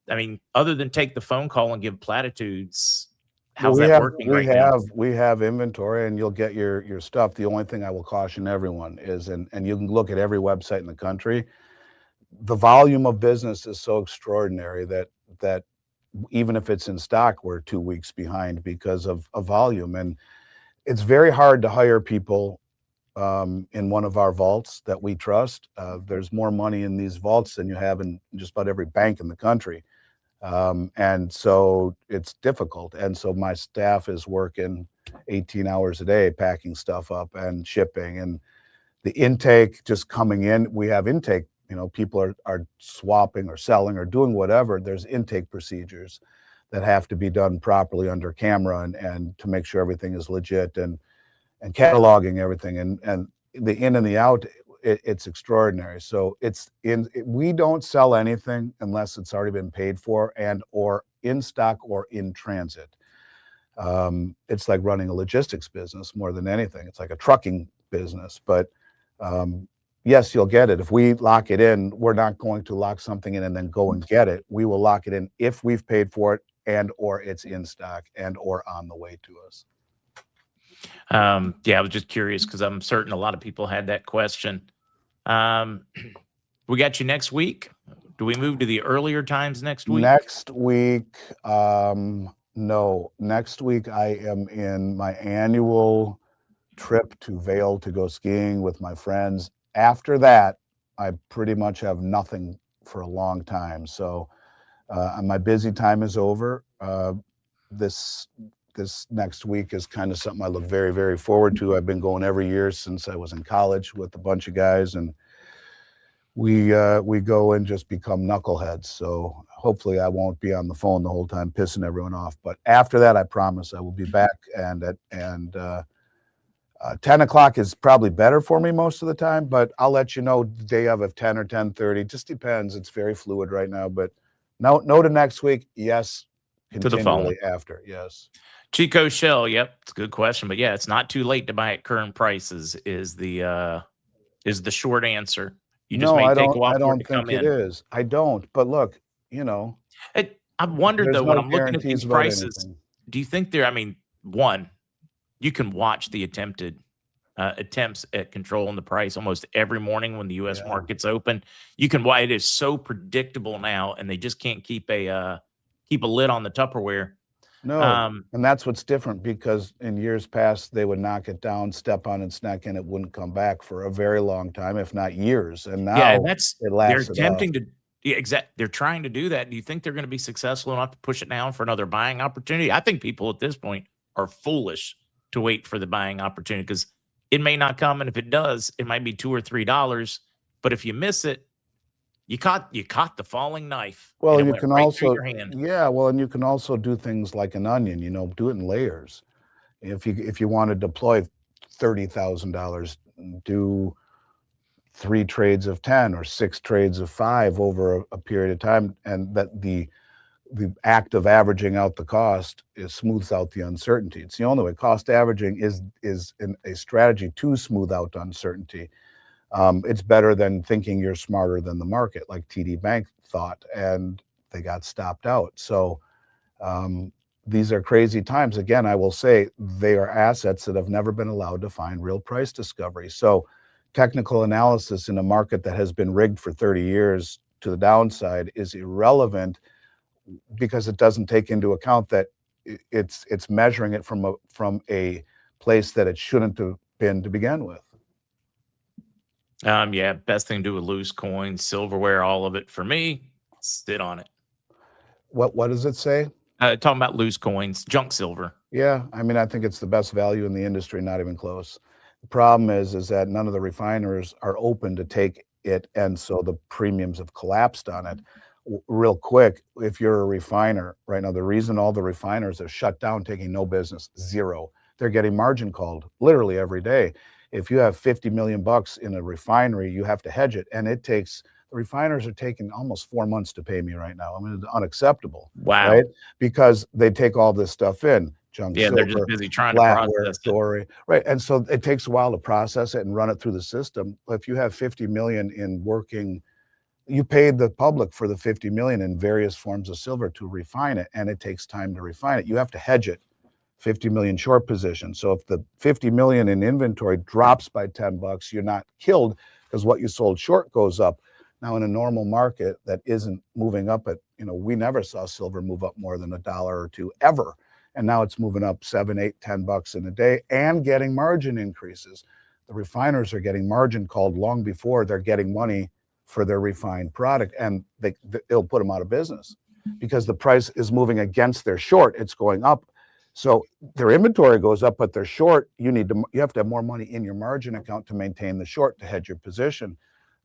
mean, other than take the phone call and give platitudes, how's that working right now? We have inventory, and you'll get your stuff. The only thing I will caution everyone is, and you can look at every website in the country, the volume of business is so extraordinary that even if it's in stock, we're 2 weeks behind because of volume. And it's very hard to hire people in one of our vaults that we trust. There's more money in these vaults than you have in just about every bank in the country. And so it's difficult. And so my staff is working 18 hours a day, packing stuff up and shipping, and the intake just coming in. We have intake, people are swapping or selling or doing whatever. There's intake procedures that have to be done properly under camera and to make sure everything is legit and cataloging everything and the in and the out. It's extraordinary. So we don't sell anything unless it's already been paid for and or in stock or in transit. It's like running a logistics business more than anything. It's like a trucking business, but yes, you'll get it. If we lock it in, we're not going to lock something in and then go and get it. We will lock it in if we've paid for it and or it's in stock and or on the way to us. Yeah, I was just curious because I'm certain a lot of people had that question. We got you next week. Do we move to the earlier times next week? Next week, no. Next week I am in my annual trip to Vail to go skiing with my friends. After that, I pretty much have nothing for a long time. So my busy time is over. This next week is kind of something I look very, very forward to. I've been going every year since I was in college with a bunch of guys, and we go and just become knuckleheads. So hopefully I won't be on the phone the whole time pissing everyone off. But after that, I promise I will be back. And 10 o'clock is probably better for me most of the time, but I'll let you know the day of if 10 or 10:30. Just depends. It's very fluid right now. But no to next week. Yes, to the phone. continually after. Yes. Chico Shell, yep, it's a good question, but yeah, it's not too late to buy at current prices. Is the short answer. You just No, may I take a don't. while I for it to don't come think it in. is. I don't. But look, I've wondered there's though when no I'm looking at guarantees these about prices, anything. do you think they're? I mean, one, you can watch the attempts at controlling the price almost every morning when the U.S. Yeah. markets open. You can why it is so predictable now, and they just can't keep a lid on the Tupperware. No, and that's what's different because in years past they would knock it down, step on and snack, and it wouldn't come back for a very long time, if not years. And Yeah, and now that's it they're laughs it off. attempting to yeah, they're trying to do that. Do you think they're going to be successful enough to push it down for another buying opportunity? I think people at this point are foolish to wait for the buying opportunity because it may not come, and if it does, it might be $2 or $3. But if you miss it, you caught the falling knife, and Well, it you went can right through also, your hand. yeah, well, and you can also do things like an onion, do it in layers. If you want to deploy $30,000, do 3 trades of 10 or 6 trades of 5 over a period of time, and that the act of averaging out the cost smooths out the uncertainty. It's the only way. Cost averaging is a strategy to smooth out uncertainty. It's better than thinking you're smarter than the market, like TD Bank thought, and they got stopped out. So these are crazy times. Again, I will say they are assets that have never been allowed to find real price discovery. So technical analysis in a market that has been rigged for 30 years to the downside is irrelevant because it doesn't take into account that it's measuring it from a place that it shouldn't have been to begin with. Yeah, best thing to do with loose coins, silverware, all of it. For me, sit on it. What does it say? Talking about loose coins, junk silver. Yeah, I mean, I think it's the best value in the industry, not even close. The problem is that none of the refiners are open to take it, and so the premiums have collapsed on it. Real quick, if you're a refiner right now, the reason all the refiners are shut down, taking no business, zero. They're getting margin called literally every day. If you have 50 million bucks in a refinery, you have to hedge it, and the refiners are taking almost 4 months to pay me right now. I mean, it's unacceptable. Wow. Right? Because they take all this stuff in, junk Yeah, they're just silver, busy trying to flatware, process it. jewelry, right? And so it takes a while to process it and run it through the system. But if you have 50 million in working, you paid the public for the 50 million in various forms of silver to refine it, and it takes time to refine it. You have to hedge it, 50 million short position. So if the 50 million in inventory drops by 10 bucks, you're not killed because what you sold short goes up. Now, in a normal market that isn't moving up we never saw silver move up more than $1 or $2 ever. And now it's moving up 7, 8, 10 bucks in a day and getting margin increases. The refiners are getting margin called long before they're getting money for their refined product, and it'll put them out of business because the price is moving against their short. It's going up. So their inventory goes up, but they're short. You have to have more money in your margin account to maintain the short, to hedge your position.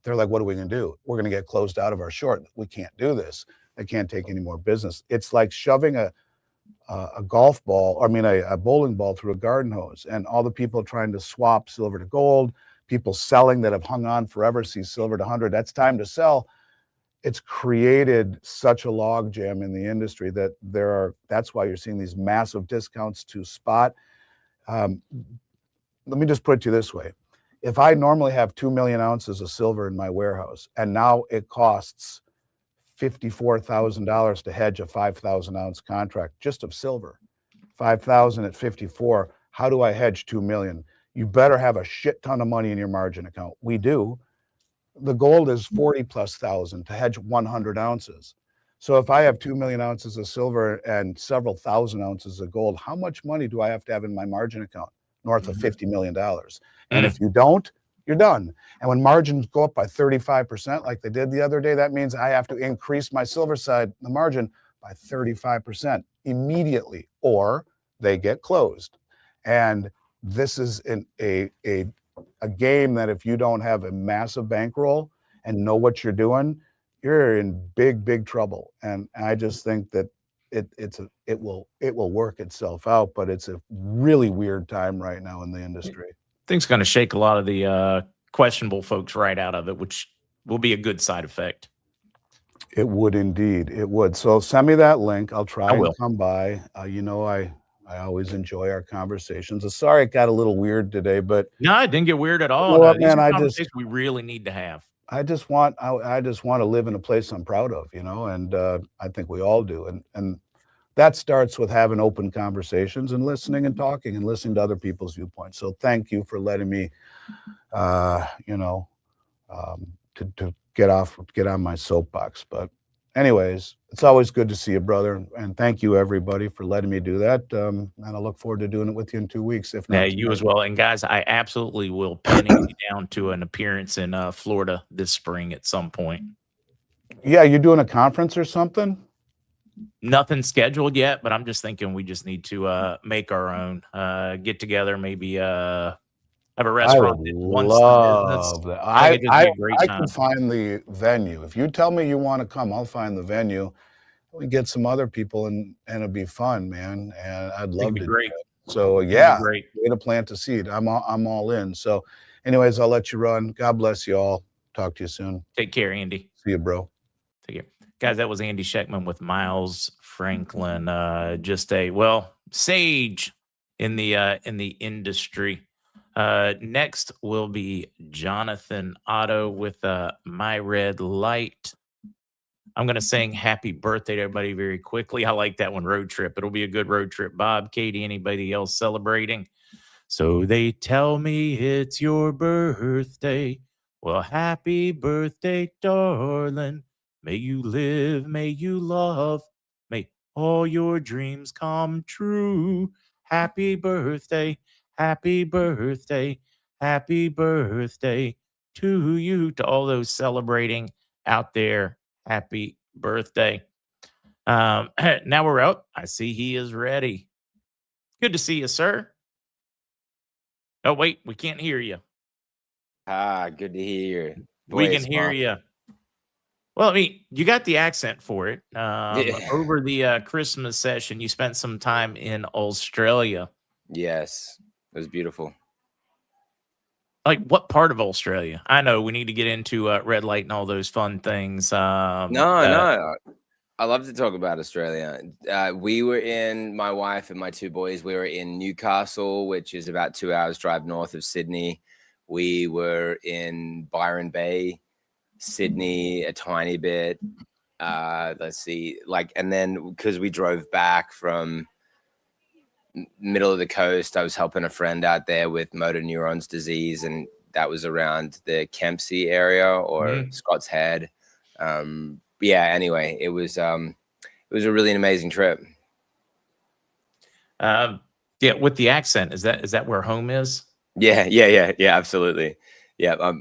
They're like, what are we going to do? We're going to get closed out of our short. We can't do this. They can't take any more business. It's like shoving a golf ball, a bowling ball through a garden hose, and all the people trying to swap silver to gold, people selling that have hung on forever, see silver to 100. That's time to sell. It's created such a logjam in the industry that that's why you're seeing these massive discounts to spot. Let me just put it to you this way. If I normally have 2 million ounces of silver in my warehouse, and now it costs $54,000 to hedge a 5,000 ounce contract just of silver, 5,000 at 54, how do I hedge 2 million? You better have a shit ton of money in your margin account. We do. The gold is 40 plus thousand to hedge 100 ounces. So if I have 2 million ounces of silver and several thousand ounces of gold, how much money do I have to have in my margin account? North of $50 million. And if you don't, you're done. And when margins go up by 35%, like they did the other day, that means I have to increase my silver side, the margin, by 35% immediately, or they get closed. And this is a game that if you don't have a massive bankroll and know what you're doing, you're in big, big trouble. And I just think that it will work itself out, but it's a really weird time right now in the industry. I think it's going to shake a lot of the questionable folks right out of it, which will be a good side effect. It would indeed. It would. So send me that link. I'll I try and will. come by. I always enjoy our conversations. Sorry it got a little weird today, but No, it didn't get weird at all. you know No, what, these man? are I just conversations we really need to have. I just want to live in a place I'm proud of, and I think we all do. And that starts with having open conversations and listening and talking and listening to other people's viewpoints. So thank you for letting me, you know, to get on my soapbox. But anyways, it's always good to see you, brother. And thank you everybody for letting me do that. And I look forward to doing it with you in 2 weeks, if Yeah, not you as tonight. well. And guys, I absolutely will pin Andy down to an appearance in Florida this spring at some point. Yeah, you doing a conference or something? Nothing scheduled yet, but I'm just thinking we just need to make our own get together, maybe have a I would restaurant that wants the business. love that. I think it'd just be a great I time. can find the venue. If you tell me you want to come, I'll find the venue. We get some other people and it'd be fun, man. And I'd I think it'd love be to do great. it. So It'd be yeah, great. way to plant a seed. I'm all in. So anyways, I'll let you run. God bless you all. Talk to you soon. Take care, Andy. See you, bro. Take care. Guys, that was Andy Schectman with Miles Franklin. Just a sage in the industry. Next will be Jonathan Otto with My Red Light. I'm gonna sing happy birthday to everybody very quickly. I like that one, road trip. It'll be a good road trip. Bob, Katie, anybody else celebrating? So they tell me it's your birthday. Well, happy birthday, darling. May you live, may you love, may all your dreams come true. Happy birthday, happy birthday, happy birthday to you. To all those celebrating out there, happy birthday. Now we're up. I see he is ready. Good to see you, sir. Oh, wait, we can't hear you. Good to hear your We can voice, hear Mark. you. Well, I mean, you got the accent for it. Yeah. Over the Christmas session, you spent some time in Australia. Yes, it was beautiful. Like, what part of Australia? I know we need to get into red light and all those fun things. No, I love to talk about Australia. We were my wife and my two boys, we were in Newcastle, which is about 2 hours drive north of Sydney. We were in Byron Bay, Sydney, a tiny bit. Let's see, and then because we drove back from middle of the coast, I was helping a friend out there with motor neurons disease, and that was around the Kempsey area or Scott's Head. Yeah, anyway, it was a really amazing trip. Yeah, with the accent, is that where home is? Yeah, absolutely. Yeah.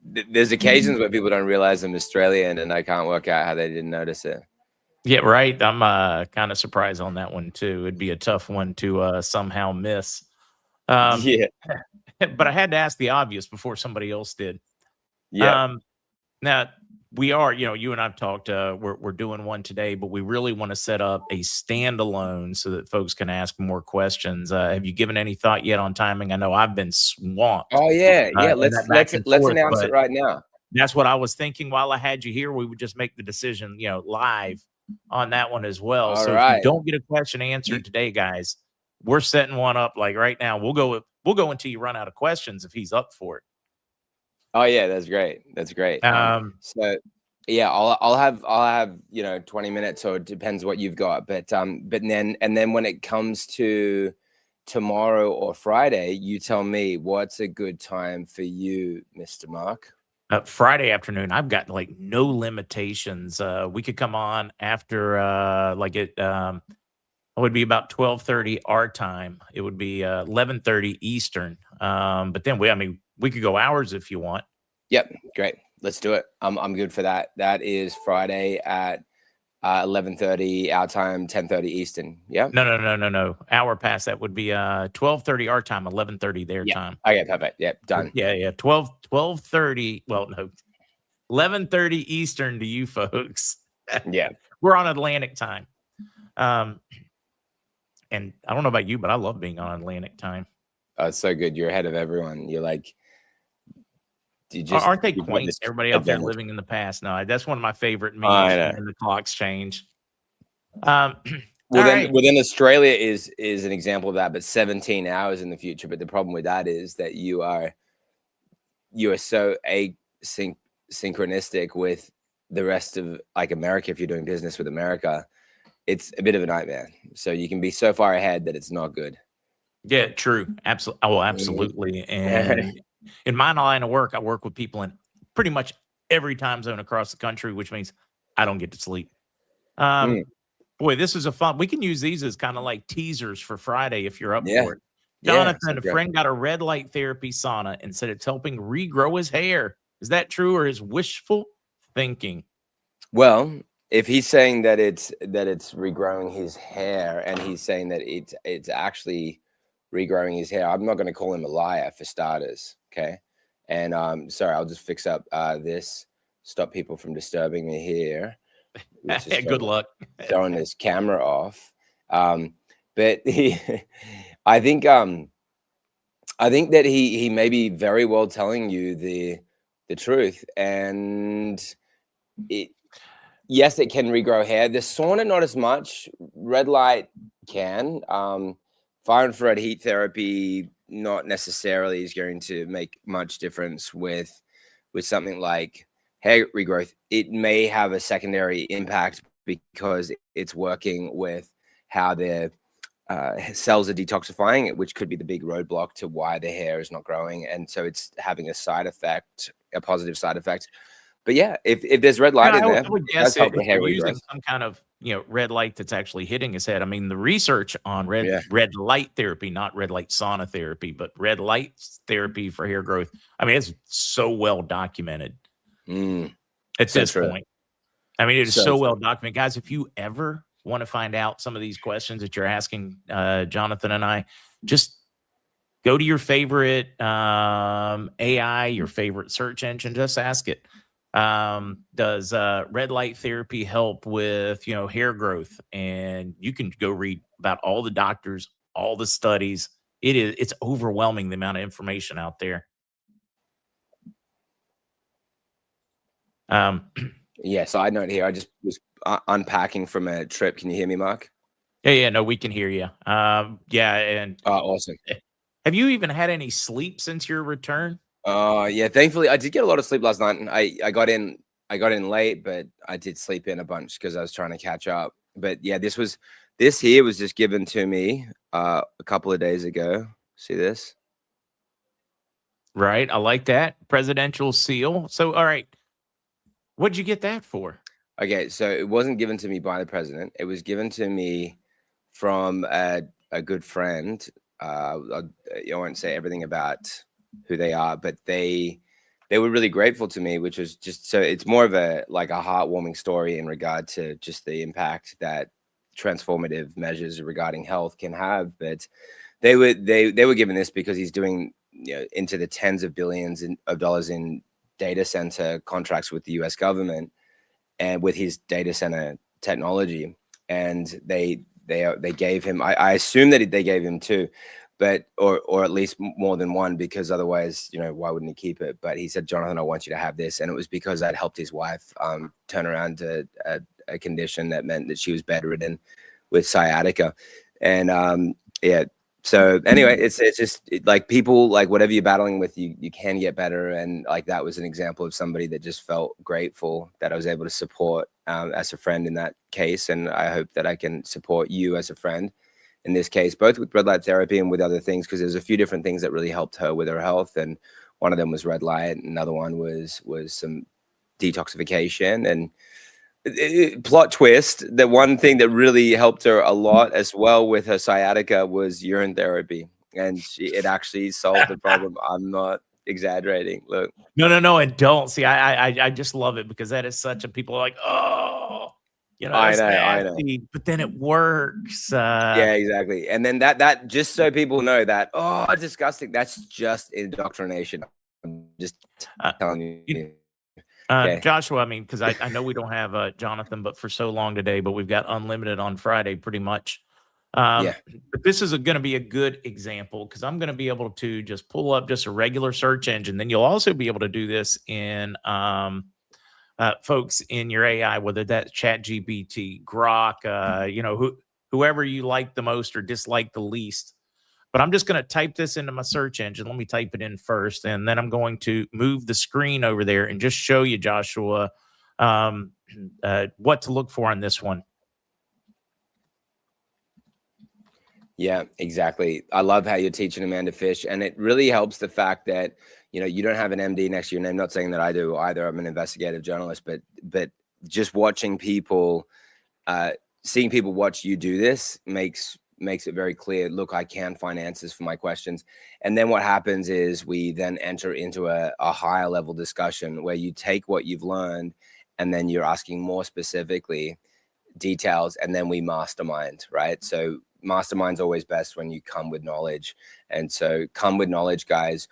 There's occasions where people don't realize I'm Australian, and I can't work out how they didn't notice it. Yeah, right. I'm kind of surprised on that one too. It'd be a tough one to somehow miss. Yeah. But I had to ask the obvious before somebody else did. Yeah. Now we are, you and I've talked. We're doing one today, but we really want to set up a standalone so that folks can ask more questions. Have you given any thought yet on timing? I know I've been swamped. Oh yeah. in that Let's forth, announce it but right now. That's what I was thinking while I had you here. We would just make the decision, live on that one as well. All So if right. you don't get a question answered today, guys, we're setting one up like right now. We'll go until you run out of questions if he's up for it. Oh yeah, that's great. That's great. So yeah, I'll have 20 minutes, so it depends what you've got. But then when it comes to tomorrow or Friday, you tell me what's a good time for you, Mr. Mark. Friday afternoon, I've got like no limitations. We could come on after it would be about 12:30 our time. It would be 11:30 Eastern. But then we could go hours if you want. Yep, great. Let's do it. I'm good for that. That is Friday at 11:30 our time, 10:30 Eastern. Yeah. No. Hour past that would be 12:30 our time, 11:30 their time. Okay, perfect. Yep, done. Yeah. 12:30. Well, no, 11:30 Eastern to you folks. Yeah, we're on Atlantic time. And I don't know about you, but I love being on Atlantic time. Oh, it's so good. You're ahead of everyone. You're like You just Aren't they you've got quaint? this Everybody out there advantage. living in the past. No, that's one of my favorite I memes know. when the clocks change. All Well, right. then Australia is an example of that, but 17 hours in the future. But the problem with that is that you are so synchronistic with the rest of like America. If you're doing business with America, it's a bit of a nightmare. So you can be so far ahead that it's not good. Yeah, true. Absolutely. Oh, absolutely. And in my line of work, I work with people in pretty much every time zone across the country, which means I don't get to sleep. Boy, this is a fun. We can use these as kind of like teasers for Friday if you're up Yeah. for it. Yeah, Jonathan, a great. friend got a red light therapy sauna and said it's helping regrow his hair. Is that true or is wishful thinking? Well, if he's saying that it's regrowing his hair, and he's saying that it's actually regrowing his hair, I'm not going to call him a liar for starters. Okay. And sorry, I'll just fix up this. Stop people from disturbing me here. Good luck. Throwing his camera off. But I think that he may be very well telling you the truth, and yes, it can regrow hair. The sauna, not as much. Red light can. Far infrared heat therapy, not necessarily is going to make much difference with something like hair regrowth. It may have a secondary impact because it's working with how their cells are detoxifying, which could be the big roadblock to why the hair is not growing. And so it's having a side effect, a positive side effect. But yeah, if there's red light in there, I would it does guess help if the hair you're using regrowth. some kind of red light that's actually hitting his head. I mean, the research on red light therapy, not red light sauna therapy, but red light therapy for hair growth. I mean, it's so well documented at this point. I mean, it is so well documented, guys. If you ever want to find out some of these questions that you're asking Jonathan and I, just go to your favorite AI, your favorite search engine. Just ask it. Does red light therapy help with hair growth? And you can go read about all the doctors, all the studies. It's overwhelming the amount of information out there. Yeah, side note here. I just was unpacking from a trip. Can you hear me, Mark? Yeah, no, we can hear you. Yeah, and awesome. Have you even had any sleep since your return? Yeah, thankfully I did get a lot of sleep last night, and I got in late, but I did sleep in a bunch because I was trying to catch up. But yeah, this here was just given to me a couple of days ago. See this? Right, I like that presidential seal. So, all right, what'd you get that for? Okay, so it wasn't given to me by the president. It was given to me from a good friend. I won't say everything about who they are, but they were really grateful to me, which was just so it's more of a heartwarming story in regard to just the impact that transformative measures regarding health can have. But they were given this because he's doing into the tens of billions of dollars in data center contracts with the U.S. government and with his data center technology, and they gave him. I assume that they gave him two, but or at least more than one, because otherwise, why wouldn't he keep it? But he said, Jonathan, I want you to have this, and it was because I'd helped his wife turn around to a condition that meant that she was bedridden with sciatica, and yeah. So anyway, it's just like people, like whatever you're battling with, you can get better. And like that was an example of somebody that just felt grateful that I was able to support as a friend in that case. And I hope that I can support you as a friend in this case, both with red light therapy and with other things, because there's a few different things that really helped her with her health. And one of them was red light. Another one was some detoxification. And plot twist, the one thing that really helped her a lot as well with her sciatica was urine therapy, and it actually solved the problem. I'm not exaggerating. Look, no, and don't see. I just love it because that is such a people are like, oh, that's nasty, but then it works. Yeah, exactly. And then that just so people know that, oh, disgusting. That's just indoctrination. I'm just telling you. Okay. Joshua, I mean, because I know we don't have Jonathan, but for so long today, but we've got unlimited on Friday pretty much. Yeah. But this is going to be a good example because I'm going to be able to just pull up just a regular search engine. Then you'll also be able to do this in folks in your AI, whether that's ChatGPT, Grok, whoever you like the most or dislike the least. But I'm just going to type this into my search engine. Let me type it in first, and then I'm going to move the screen over there and just show you, Joshua, what to look for on this one. Yeah, exactly. I love how you're teaching Amanda Fish, and it really helps the fact that you don't have an MD next to your name. Not saying that I do either. I'm an investigative journalist, but just watching people, seeing people watch you do this makes it very clear. Look, I can find answers for my questions, and then what happens is we then enter into a higher level discussion where you take what you've learned, and then you're asking more specifically details, and then we mastermind, right? So mastermind's always best when you come with knowledge. And so come with knowledge, guys.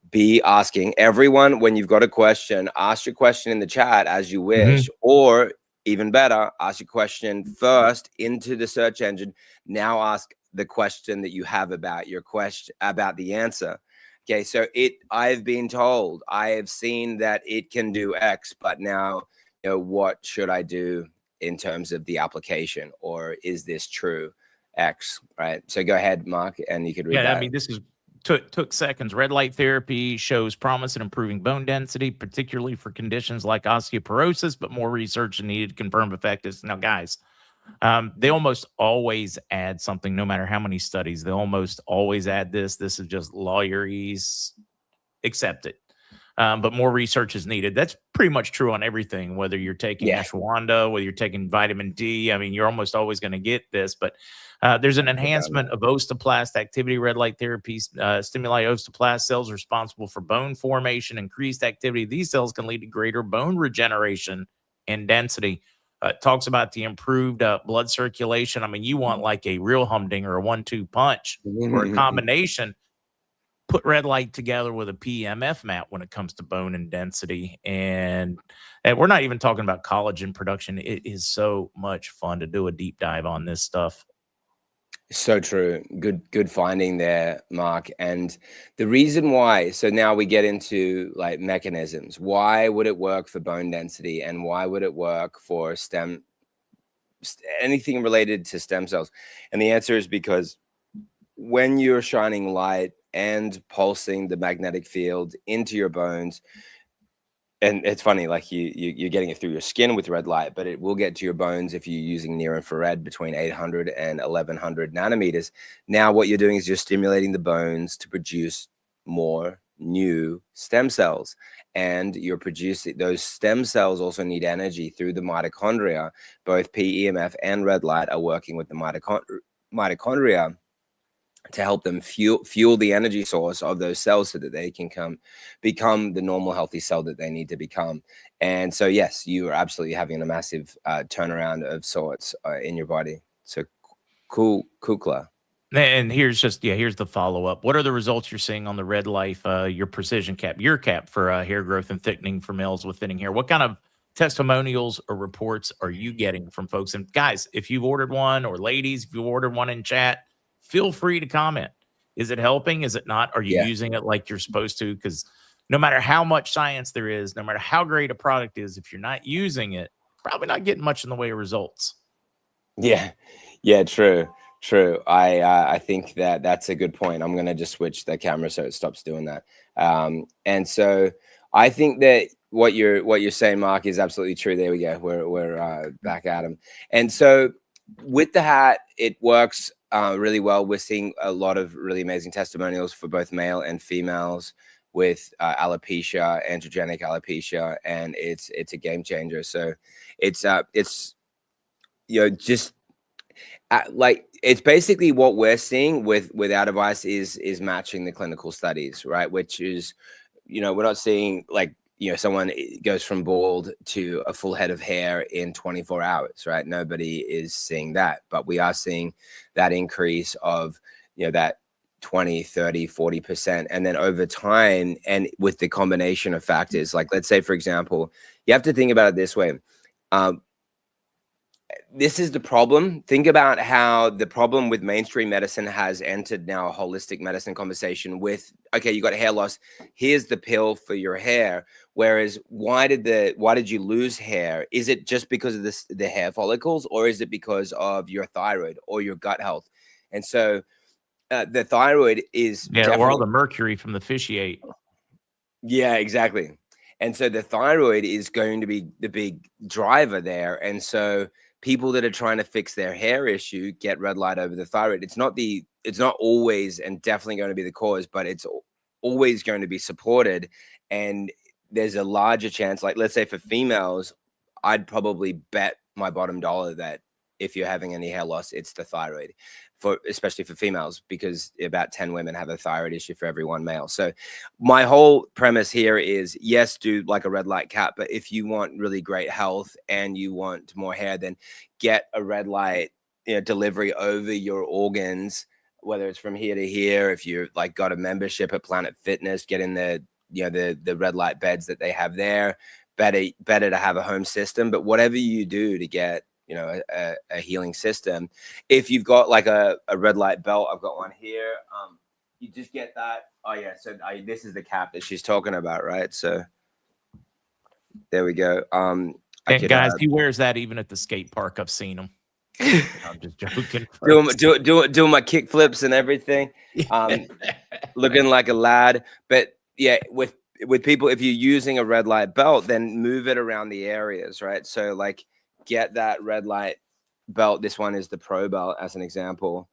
Be asking everyone when you've got a question, ask your question in the chat as you wish, or even better, ask your question first into the search engine. Now ask the question that you have about your question, about the answer. Okay, so I've been told, I have seen that it can do X, but now, what should I do in terms of the application, or is this true? X, right? So go ahead, Mark, and you could read that. I mean, this is took seconds. Red light therapy shows promise in improving bone density, particularly for conditions like osteoporosis, but more research is needed to confirm effectiveness. Now, guys, they almost always add something, no matter how many studies. They almost always add this. This is just lawyerese. Accept it. But more research is needed. That's pretty much true on everything, whether you're taking ashwagandha, whether you're taking vitamin D. I mean, you're almost always going to get this, but there's an enhancement of osteoblast activity. Red light therapy stimuli osteoblast cells responsible for bone formation, increased activity. These cells can lead to greater bone regeneration and density. It talks about the improved blood circulation. I mean, you want like a real humdinger, a 1-2 punch, or a combination. Put red light together with a PEMF mat when it comes to bone and density. And we're not even talking about collagen production. It is so much fun to do a deep dive on this stuff. So true. Good finding there, Mark. And the reason why, so now we get into like mechanisms. Why would it work for bone density, and why would it work for anything related to stem cells? And the answer is because when you're shining light and pulsing the magnetic field into your bones, and it's funny, like you're getting it through your skin with red light, but it will get to your bones if you're using near infrared between 800 and 1100 nanometers. Now what you're doing is you're stimulating the bones to produce more new stem cells, and you're producing those stem cells also need energy through the mitochondria. Both PEMF and red light are working with the mitochondria to help them fuel the energy source of those cells so that they can become the normal healthy cell that they need to become. And so, yes, you are absolutely having a massive turnaround of sorts in your body. So cool, Kukla. And here's the follow-up. What are the results you're seeing on the Red Life, your precision cap, your cap for hair growth and thickening for males with thinning hair? What kind of testimonials or reports are you getting from folks? And guys, if you've ordered one, or ladies, if you ordered one in chat, feel free to comment. Is it helping? Is it not? Are you using it like you're supposed to? Because no matter how much science there is, no matter how great a product is, if you're not using it, probably not getting much in the way of results. Yeah, true. I think that's a good point. I'm going to just switch the camera so it stops doing that. And so I think that what you're saying, Mark, is absolutely true. There we go. We're back at him. And so with the hat, it works really well. We're seeing a lot of really amazing testimonials for both male and females with alopecia, androgenic alopecia, and it's a game changer. So it's just like it's basically what we're seeing with our device is matching the clinical studies, right? Which is, we're not seeing like, someone goes from bald to a full head of hair in 24 hours, right? Nobody is seeing that, but we are seeing that increase of, that 20, 30, 40%. And then over time, and with the combination of factors, like let's say, for example, you have to think about it this way. this is the problem. Think about how the problem with mainstream medicine has entered now a holistic medicine conversation with, okay, you got hair loss. Here's the pill for your hair. Whereas why did you lose hair? Is it just because of the hair follicles, or is it because of your thyroid or your gut health? And so the thyroid is or all the mercury from the fish you ate. Yeah, exactly. And so the thyroid is going to be the big driver there. And so people that are trying to fix their hair issue get red light over the thyroid. It's not always and definitely going to be the cause, but it's always going to be supported. And there's a larger chance, like let's say for females, I'd probably bet my bottom dollar that if you're having any hair loss, it's the thyroid, especially for females, because about 10 women have a thyroid issue for every one male. So my whole premise here is, yes, do like a red light cap, but if you want really great health and you want more hair, then get a red light delivery over your organs, whether it's from here to here. If you're like got a membership at Planet Fitness, get in the red light beds that they have there. Better to have a home system, but whatever you do to get a healing system. If you've got like a red light belt, I've got one here. You just get that. Oh yeah. So this is the cap that she's talking about, right? So there we go. And guys, he wears that even at the skate park. I've seen him. I'm just joking. Doing my kick flips and everything. Looking like a lad. But yeah, with people, if you're using a red light belt, then move it around the areas, right? So like, get that red light belt. This one is the Pro belt as an example.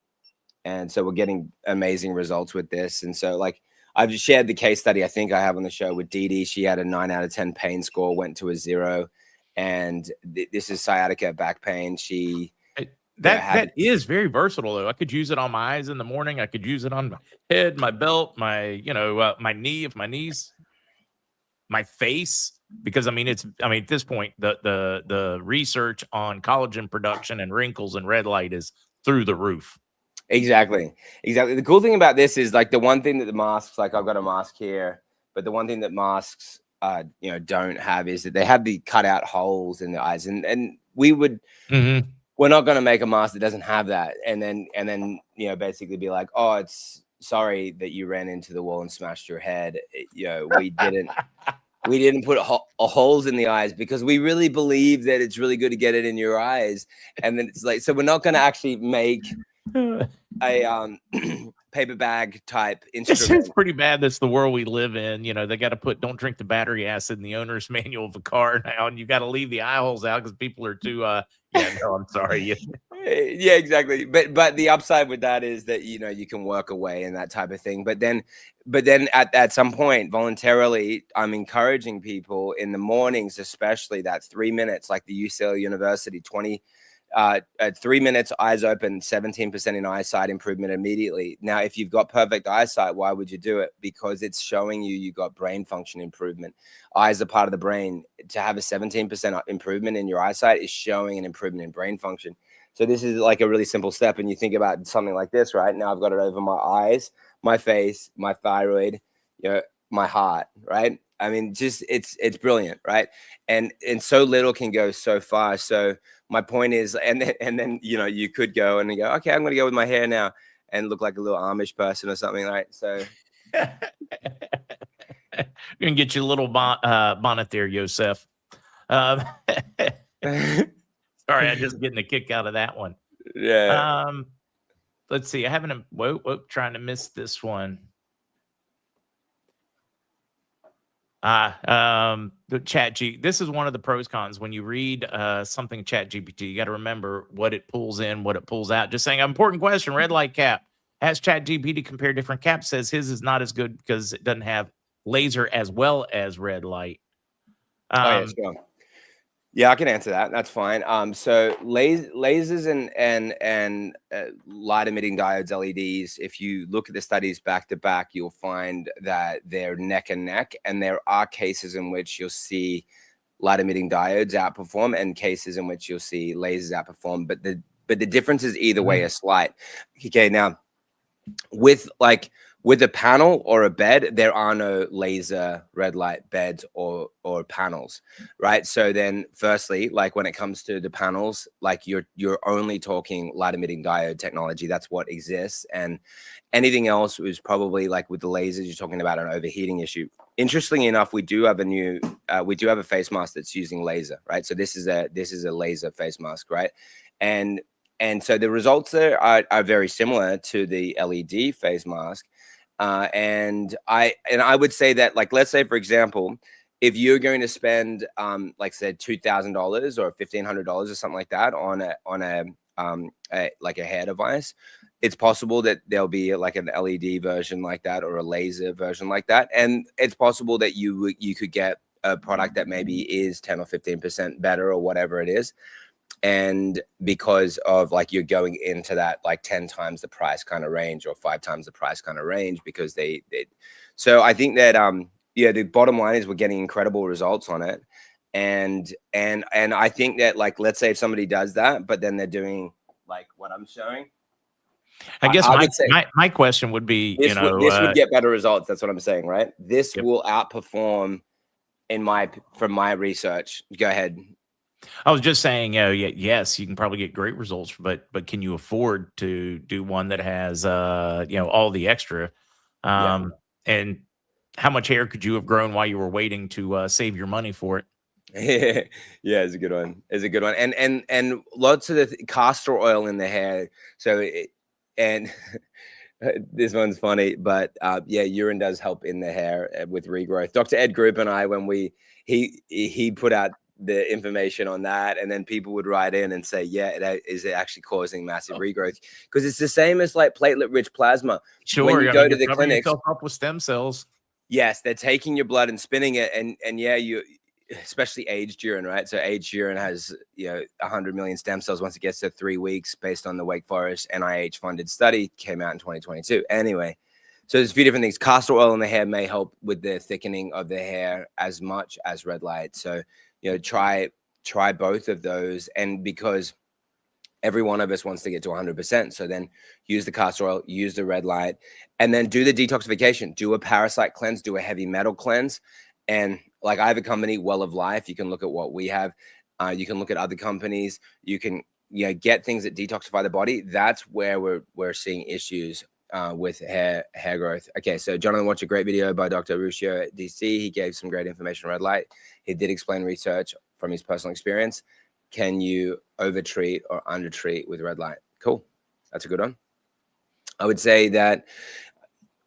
And so we're getting amazing results with this. And so like I've just shared the case study I think I have on the show with Dee Dee. She had a 9 out of 10 pain score, went to a 0. And this is sciatica back pain. That is very versatile though. I could use it on my eyes in the morning. I could use it on my head, my belt, my, my knee, if my knees, my face. Because at this point, the research on collagen production and wrinkles and red light is through the roof. Exactly. The cool thing about this is like the one thing that the masks, like I've got a mask here, but the one thing that masks, don't have is that they have the cutout holes in the eyes, and we would, we're not going to make a mask that doesn't have that, and then basically be like, oh, it's sorry that you ran into the wall and smashed your head. We didn't. We didn't put holes in the eyes because we really believe that it's really good to get it in your eyes. And then it's like, so we're not going to actually make a paper bag type instrument. It's pretty bad. That's the world we live in. They got to put, don't drink the battery acid in the owner's manual of a car now. And you got to leave the eye holes out because people are too, I'm sorry. Yeah, exactly. But the upside with that is that, you can work away and that type of thing. But then at some point, voluntarily, I'm encouraging people in the mornings, especially that 3 minutes, like the UCLA University, 3 minutes, eyes open, 17% in eyesight improvement immediately. Now, if you've got perfect eyesight, why would you do it? Because it's showing you got brain function improvement. Eyes are part of the brain. To have a 17% improvement in your eyesight is showing an improvement in brain function. So this is like a really simple step. And you think about something like this, right? Now I've got it over my eyes, my face, my thyroid, my heart, right? I mean, just it's brilliant, right? And so little can go so far. So my point is, and then you could go and go, okay, I'm going to go with my hair now and look like a little Amish person or something, right? So you're gonna get you a little bonnet there, Yosef. Sorry, I'm just getting a kick out of that one. Yeah. Let's see. I haven't. Trying to miss this one. The this is one of the pros cons when you read something Chat GPT. You got to remember what it pulls in, what it pulls out. Just saying, important question. Red light cap. Has Chat GPT compare different caps? Says his is not as good because it doesn't have laser as well as red light. Yeah, I can answer that. That's fine. So lasers and light emitting diodes, LEDs, if you look at the studies back to back, you'll find that they're neck and neck. And there are cases in which you'll see light emitting diodes outperform and cases in which you'll see lasers outperform. But the difference is either way is slight. Okay, now with With a panel or a bed, there are no laser red light beds or panels, right? So then firstly, like when it comes to the panels, like you're only talking light emitting diode technology. That's what exists. And anything else is probably like with the lasers, you're talking about an overheating issue. Interestingly enough, we do have a face mask that's using laser, right? So this is a laser face mask, right? And so the results there are very similar to the LED face mask. And I would say that, like, let's say, for example, if you're going to spend, like said, $2,000 or $1,500 or something like that on a hair device, it's possible that there'll be like an LED version like that or a laser version like that, and it's possible that you could get a product that maybe is 10 or 15% better or whatever it is. And because of like you're going into that like 10 times the price kind of range or 5 times the price kind of range, because they so I think that yeah, the bottom line is we're getting incredible results on it. And I think that, like, let's say if somebody does that, but then they're doing like what I'm showing, I guess I would say my question would be, this would get better results. That's what I'm saying, right? This Yep. will outperform from my research. Go ahead. I was just saying, yes, you can probably get great results, but can you afford to do one that has, all the extra? And how much hair could you have grown while you were waiting to save your money for it? Yeah, it's a good one. It's a good one. And lots of the castor oil in the hair. So this one's funny, but yeah, urine does help in the hair with regrowth. Dr. Ed Group and I, when he put out the information on that, and then people would write in and say, yeah, is it actually causing massive regrowth? Because it's the same as like platelet rich plasma. Sure, when you go to the clinics, yourself up with stem cells. Yes, they're taking your blood and spinning it, and yeah, you, especially aged urine, right? So aged urine has 100 million stem cells once it gets to 3 weeks, based on the Wake Forest NIH funded study, came out in 2022. Anyway, so there's a few different things. Castor oil in the hair may help with the thickening of the hair as much as red light. So try both of those, and because every one of us wants to get to 100%. So then use the castor oil, use the red light, and then do the detoxification. Do a parasite cleanse, do a heavy metal cleanse. And like, I have a company, Well of Life. You can look at what we have. You can look at other companies. You can get things that detoxify the body. That's where we're seeing issues with hair growth. Okay, so Jonathan watched a great video by Dr. Ruscio at DC. He gave some great information on red light. He did explain research from his personal experience. Can you overtreat or undertreat with red light? Cool. That's a good one. I would say that,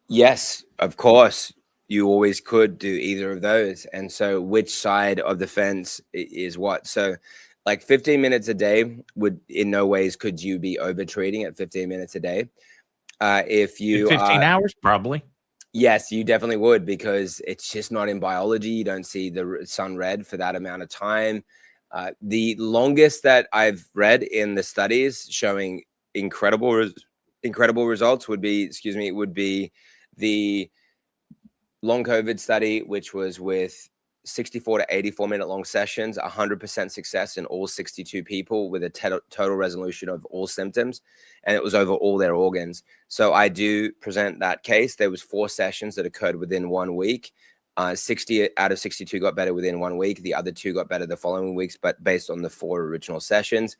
yes, of course, you always could do either of those. And so which side of the fence is what? So like 15 minutes a day would, in no ways could you be overtreating at 15 minutes a day. If you 15 hours, probably. Yes, you definitely would, because it's just not in biology. You don't see the sun red for that amount of time. The longest that I've read in the studies showing incredible results would be the long COVID study, which was with 64 to 84 minute long sessions, 100% success in all 62 people with a total resolution of all symptoms. And it was over all their organs. So I do present that case. There was 4 sessions that occurred within 1 week. 60 out of 62 got better within 1 week. The other 2 got better the following weeks, but based on the 4 original sessions.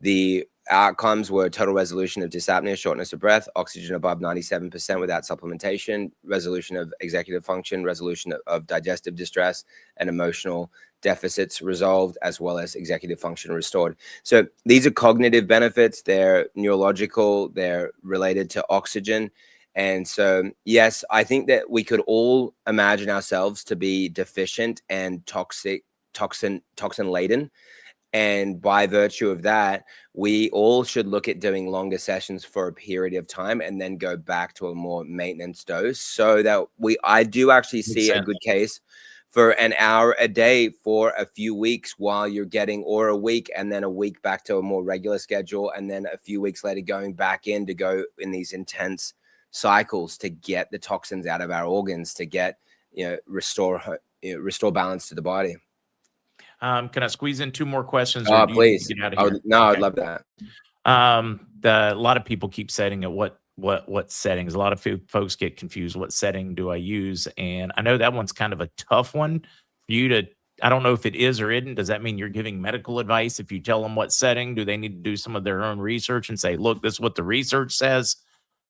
The outcomes were total resolution of dyspnea, shortness of breath, oxygen above 97% without supplementation, resolution of executive function, resolution of digestive distress, and emotional deficits resolved, as well as executive function restored. So these are cognitive benefits. They're neurological. They're related to oxygen. And so, yes, I think that we could all imagine ourselves to be deficient and toxin laden. And by virtue of that, we all should look at doing longer sessions for a period of time and then go back to a more maintenance dose, so that I do actually see a good case for an hour a day for a few weeks while you're getting, or a week, and then a week back to a more regular schedule. And then a few weeks later, going back in to go in these intense cycles to get the toxins out of our organs, to get, restore balance to the body. Can I squeeze in 2 more questions? Please. Get out of here? I'd love that. A lot of people keep saying, what what settings. A lot of folks get confused. What setting do I use? And I know that one's kind of a tough one for you to. I don't know if it is or isn't. Does that mean you're giving medical advice? If you tell them what setting, do they need to do some of their own research and say, look, this is what the research says?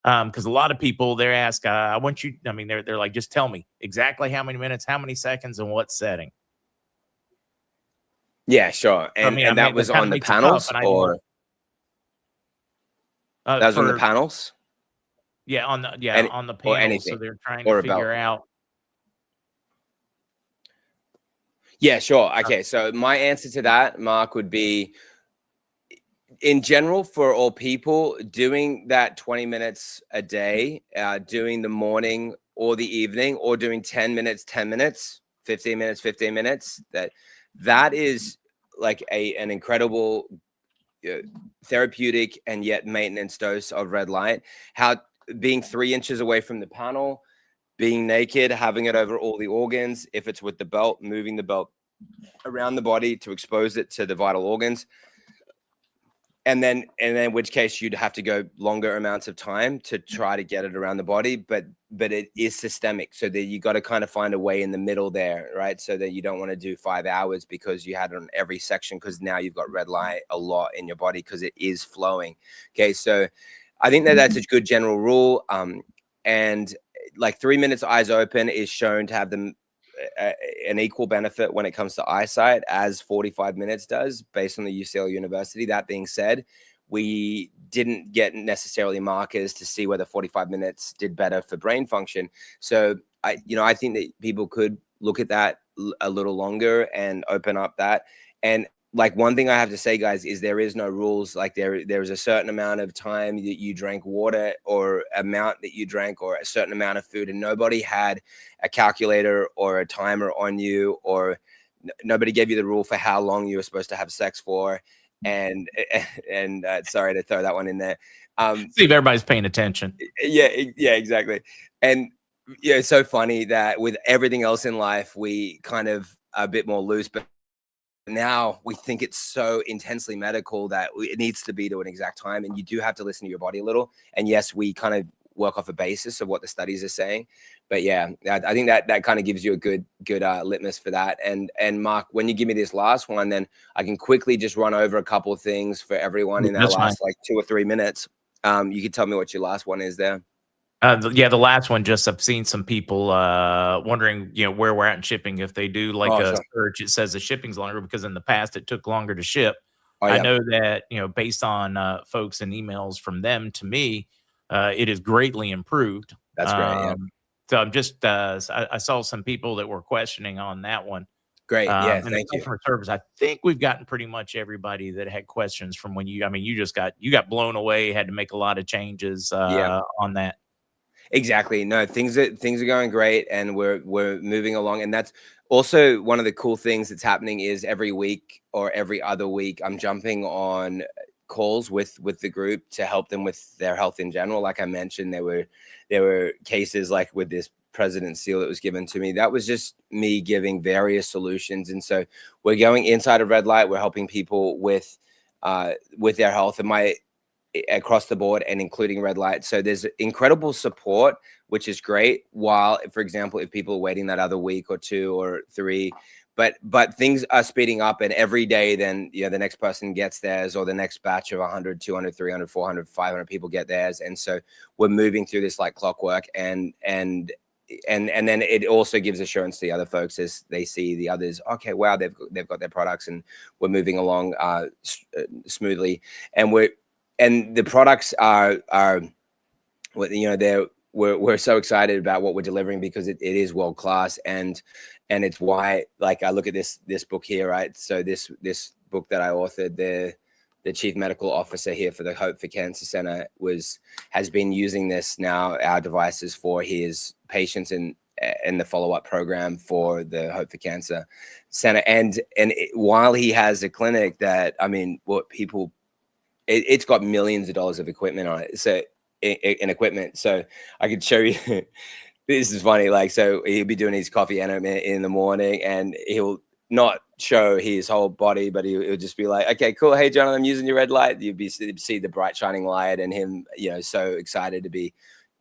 Because a lot of people, they ask, I want you, I mean, they're like, just tell me exactly how many minutes, how many seconds, and what setting. Yeah, sure. And I mean, that was kinda on the makes it tough, panels, and I or that was on the for panels, yeah, on Any, the or panel. So anything, they're trying to or figure about. out. Yeah, sure. Okay, so my answer to that, Mark, would be, in general, for all people, doing that 20 minutes a day, doing the morning or the evening, or doing 10 minutes, 10 minutes, 15 minutes, 15 minutes, that is like an incredible therapeutic and yet maintenance dose of red light. How being 3 inches away from the panel, being naked, having it over all the organs, if it's with the belt, moving the belt around the body to expose it to the vital organs. And then in which case you'd have to go longer amounts of time to try to get it around the body, but it is systemic. So that you got to kind of find a way in the middle there, right? So that you don't want to do 5 hours because you had it on every section, because now you've got red light a lot in your body because it is flowing. Okay, so I think that's a good general rule. And like 3 minutes eyes open is shown to have them an equal benefit when it comes to eyesight as 45 minutes does, based on the UCL University. That being said, we didn't get necessarily markers to see whether 45 minutes did better for brain function. So I think that people could look at that a little longer and open up that. And like, one thing I have to say, guys, is there is no rules. Like there's a certain amount of time that you drank water, or amount that you drank, or a certain amount of food, and nobody had a calculator or a timer on you, or nobody gave you the rule for how long you were supposed to have sex for. And sorry to throw that one in there. See if everybody's paying attention. Yeah, exactly. And yeah, it's so funny that with everything else in life, we kind of are a bit more loose, but now we think it's so intensely medical that it needs to be to an exact time, and you do have to listen to your body a little. And yes, we kind of work off a basis of what the studies are saying, but yeah, I think that kind of gives you a good litmus for that. And Mark, when you give me this last one, then I can quickly just run over a couple of things for everyone in that last like 2 or 3 minutes. You can tell me what your last one is there. The last one, just I've seen some people wondering, where we're at in shipping. If they do like a search, it says the shipping's longer because in the past it took longer to ship. I know that, based on folks and emails from them to me, it is greatly improved. That's great. Yeah. So I'm just, I saw some people that were questioning on that one. Great. Yeah. And Thank you. customer service, I think we've gotten pretty much everybody that had questions from when you got blown away, had to make a lot of changes on that. Exactly. No, things are going great, and we're moving along. And that's also one of the cool things that's happening is every week or every other week, I'm jumping on calls with the group to help them with their health in general. Like I mentioned, there were cases like with this President seal that was given to me. That was just me giving various solutions. And so we're going inside of red light. We're helping people with their health and across the board, and including red light. So there's incredible support, which is great. While, for example, if people are waiting that other week or 2 or 3, but things are speeding up, and every day then, the next person gets theirs, or the next batch of 100, 200, 300, 400, 500 people get theirs. And so we're moving through this like clockwork, and then it also gives assurance to the other folks as they see the others. Okay, wow, they've got their products, and we're moving along smoothly. And the products are we're so excited about what we're delivering because it is world class, and it's why, like, I look at this book here, right? So this book that I authored, the chief medical officer here for the Hope for Cancer Center has been using our devices for his patients in the follow-up program for the Hope for Cancer Center. And while he has a clinic that, it's got millions of dollars of equipment on it. So in equipment. So I could show you, this is funny. Like, so he'll be doing his coffee enema in the morning, and he'll not show his whole body, but he would just be like, okay, cool. Hey, John, I'm using your red light. You'd see the bright shining light and him, so excited to be.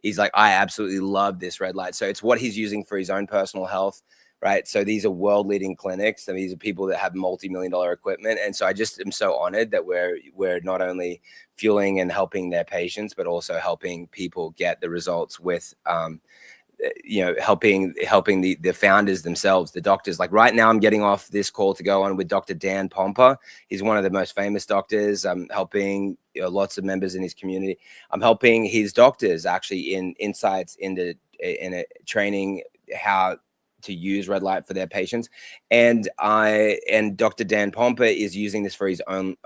He's like, I absolutely love this red light. So it's what he's using for his own personal health, right? So these are world leading clinics, and these are people that have multi-million-dollar equipment. And so I just am so honored that we're not only fueling and helping their patients, but also helping people get the results with, helping the founders themselves, the doctors. Like right now I'm getting off this call to go on with Dr. Dan Pompa. He's one of the most famous doctors. I'm helping lots of members in his community. I'm helping his doctors actually in insights into training how to use red light for their patients. And Dr. Dan Pompa is using this for his own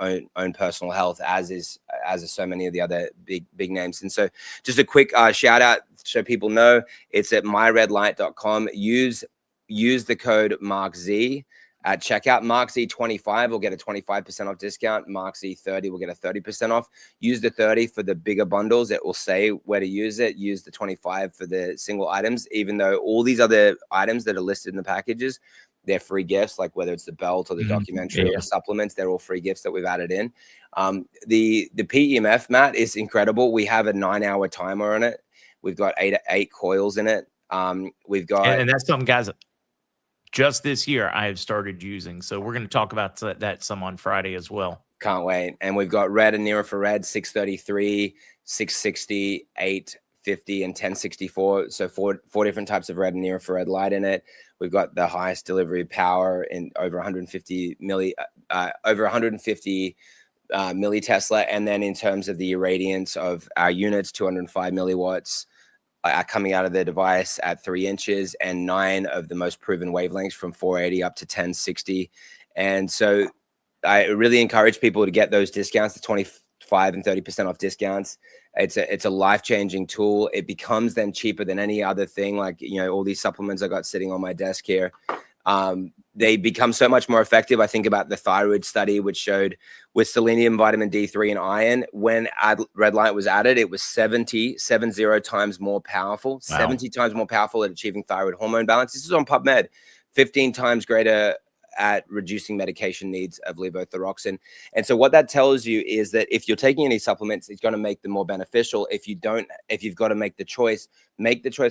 personal health, as is so many of the other big names. And so just a quick shout out so people know, it's at myredlight.com. Use the code MarkZ at checkout. MarkZ 25 will get a 25% off discount. MarkZ 30 will get a 30% off. Use the 30 for the bigger bundles. It will say where to use it. Use the 25 for the single items, even though all these other items that are listed in the packages, they're free gifts, like whether it's the belt or the documentary or the supplements, they're all free gifts that we've added in. The PEMF, Matt, is incredible. We have a 9-hour timer on it. We've got eight coils in it. We've got, and that's something, guys, just this year I have started using. So we're going to talk about that some on Friday as well. Can't wait. And we've got red and near infrared, 633, 660, 850, and 1064. So four different types of red and near infrared light in it. We've got the highest delivery power in over 150 millitesla. And then in terms of the irradiance of our units, 205 milliwatts are coming out of the device at 3 inches, and 9 of the most proven wavelengths from 480 up to 1060. And so I really encourage people to get those discounts, the 25 and 30% off discounts. It's a life-changing tool. It becomes then cheaper than any other thing, like, all these supplements I got sitting on my desk here. They become so much more effective. I think about the thyroid study, which showed with selenium, vitamin D3, and iron, when red light was added, it was 70 times more powerful, wow. 70 times more powerful at achieving thyroid hormone balance. This is on PubMed, 15 times greater at reducing medication needs of levothyroxine. And so what that tells you is that if you're taking any supplements, it's going to make them more beneficial. If you've got to make the choice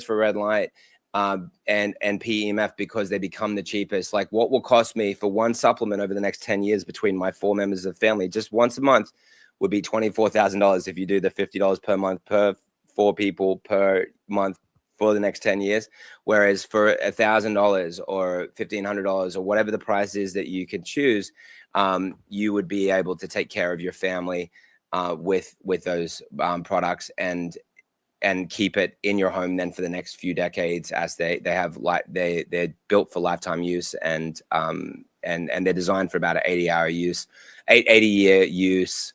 for red light and PEMF, because they become the cheapest. Like, what will cost me for one supplement over the next 10 years between my 4 members of the family, just once a month, would be $24,000 if you do the $50 per month per 4 people per month for the next 10 years. Whereas for $1,000 or $1,500 or whatever the price is that you can choose, you would be able to take care of your family with those products and keep it in your home then for the next few decades, as they're built for lifetime use, and they're designed for about an 80-year use,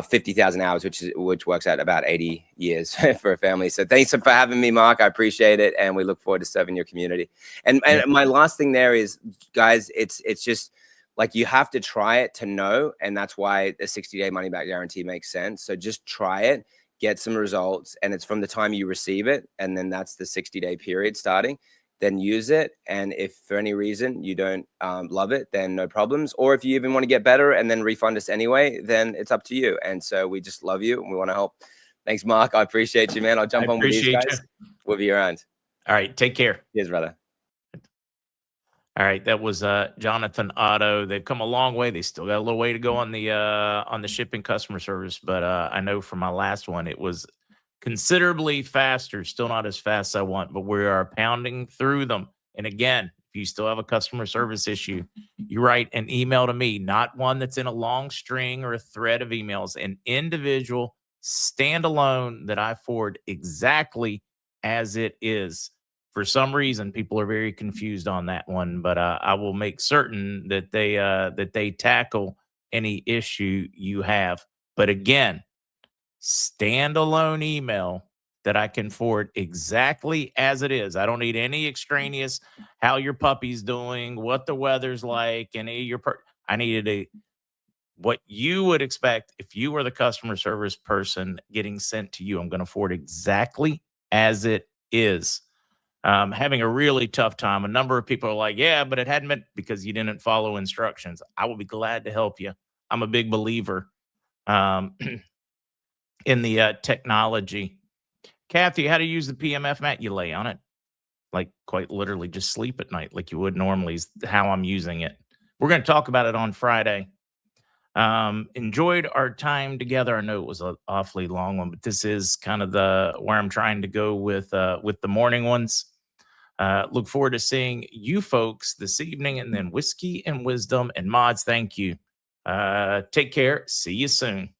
50,000 hours, which works out about 80 years for a family. So thanks for having me, Mark. I appreciate it, and we look forward to serving your community. And my last thing there is, guys, it's just like, you have to try it to know, and that's why the 60-day money back guarantee makes sense. So just try it, get some results, and it's from the time you receive it, and then that's the 60-day period starting. Then use it, and if for any reason you don't love it, then no problems. Or if you even want to get better and then refund us anyway, then it's up to you. And so we just love you and we want to help. Thanks, Mark. I appreciate you, man. I'll jump on with these guys. We'll be around. All right, take care. Cheers, brother. All right, that was Jonathan Otto. They've come a long way. They still got a little way to go on the shipping customer service, but I know from my last one it was considerably faster. Still not as fast as I want, but we are pounding through them. And again, if you still have a customer service issue, you write an email to me, not one that's in a long string or a thread of emails, an individual standalone that I forward exactly as it is. For some reason, people are very confused on that one, but I will make certain that they tackle any issue you have. But again, standalone email that I can forward exactly as it is. I don't need any extraneous, how your puppy's doing, what the weather's like, any of your I needed what you would expect if you were the customer service person getting sent to you. I'm going to forward exactly as it is. having a really tough time. A number of people are like, yeah, but it hadn't been because you didn't follow instructions. I will be glad to help you. I'm a big believer in the technology. Kathy, how to use the PMF mat? You lay on it, like quite literally just sleep at night like you would normally is how I'm using it. We're going to talk about it on Friday. Enjoyed our time together. I know it was an awfully long one, but this is kind of where I'm trying to go with the morning ones. Look forward to seeing you folks this evening, and then Whiskey and Wisdom and Mods. Thank you. Take care. See you soon.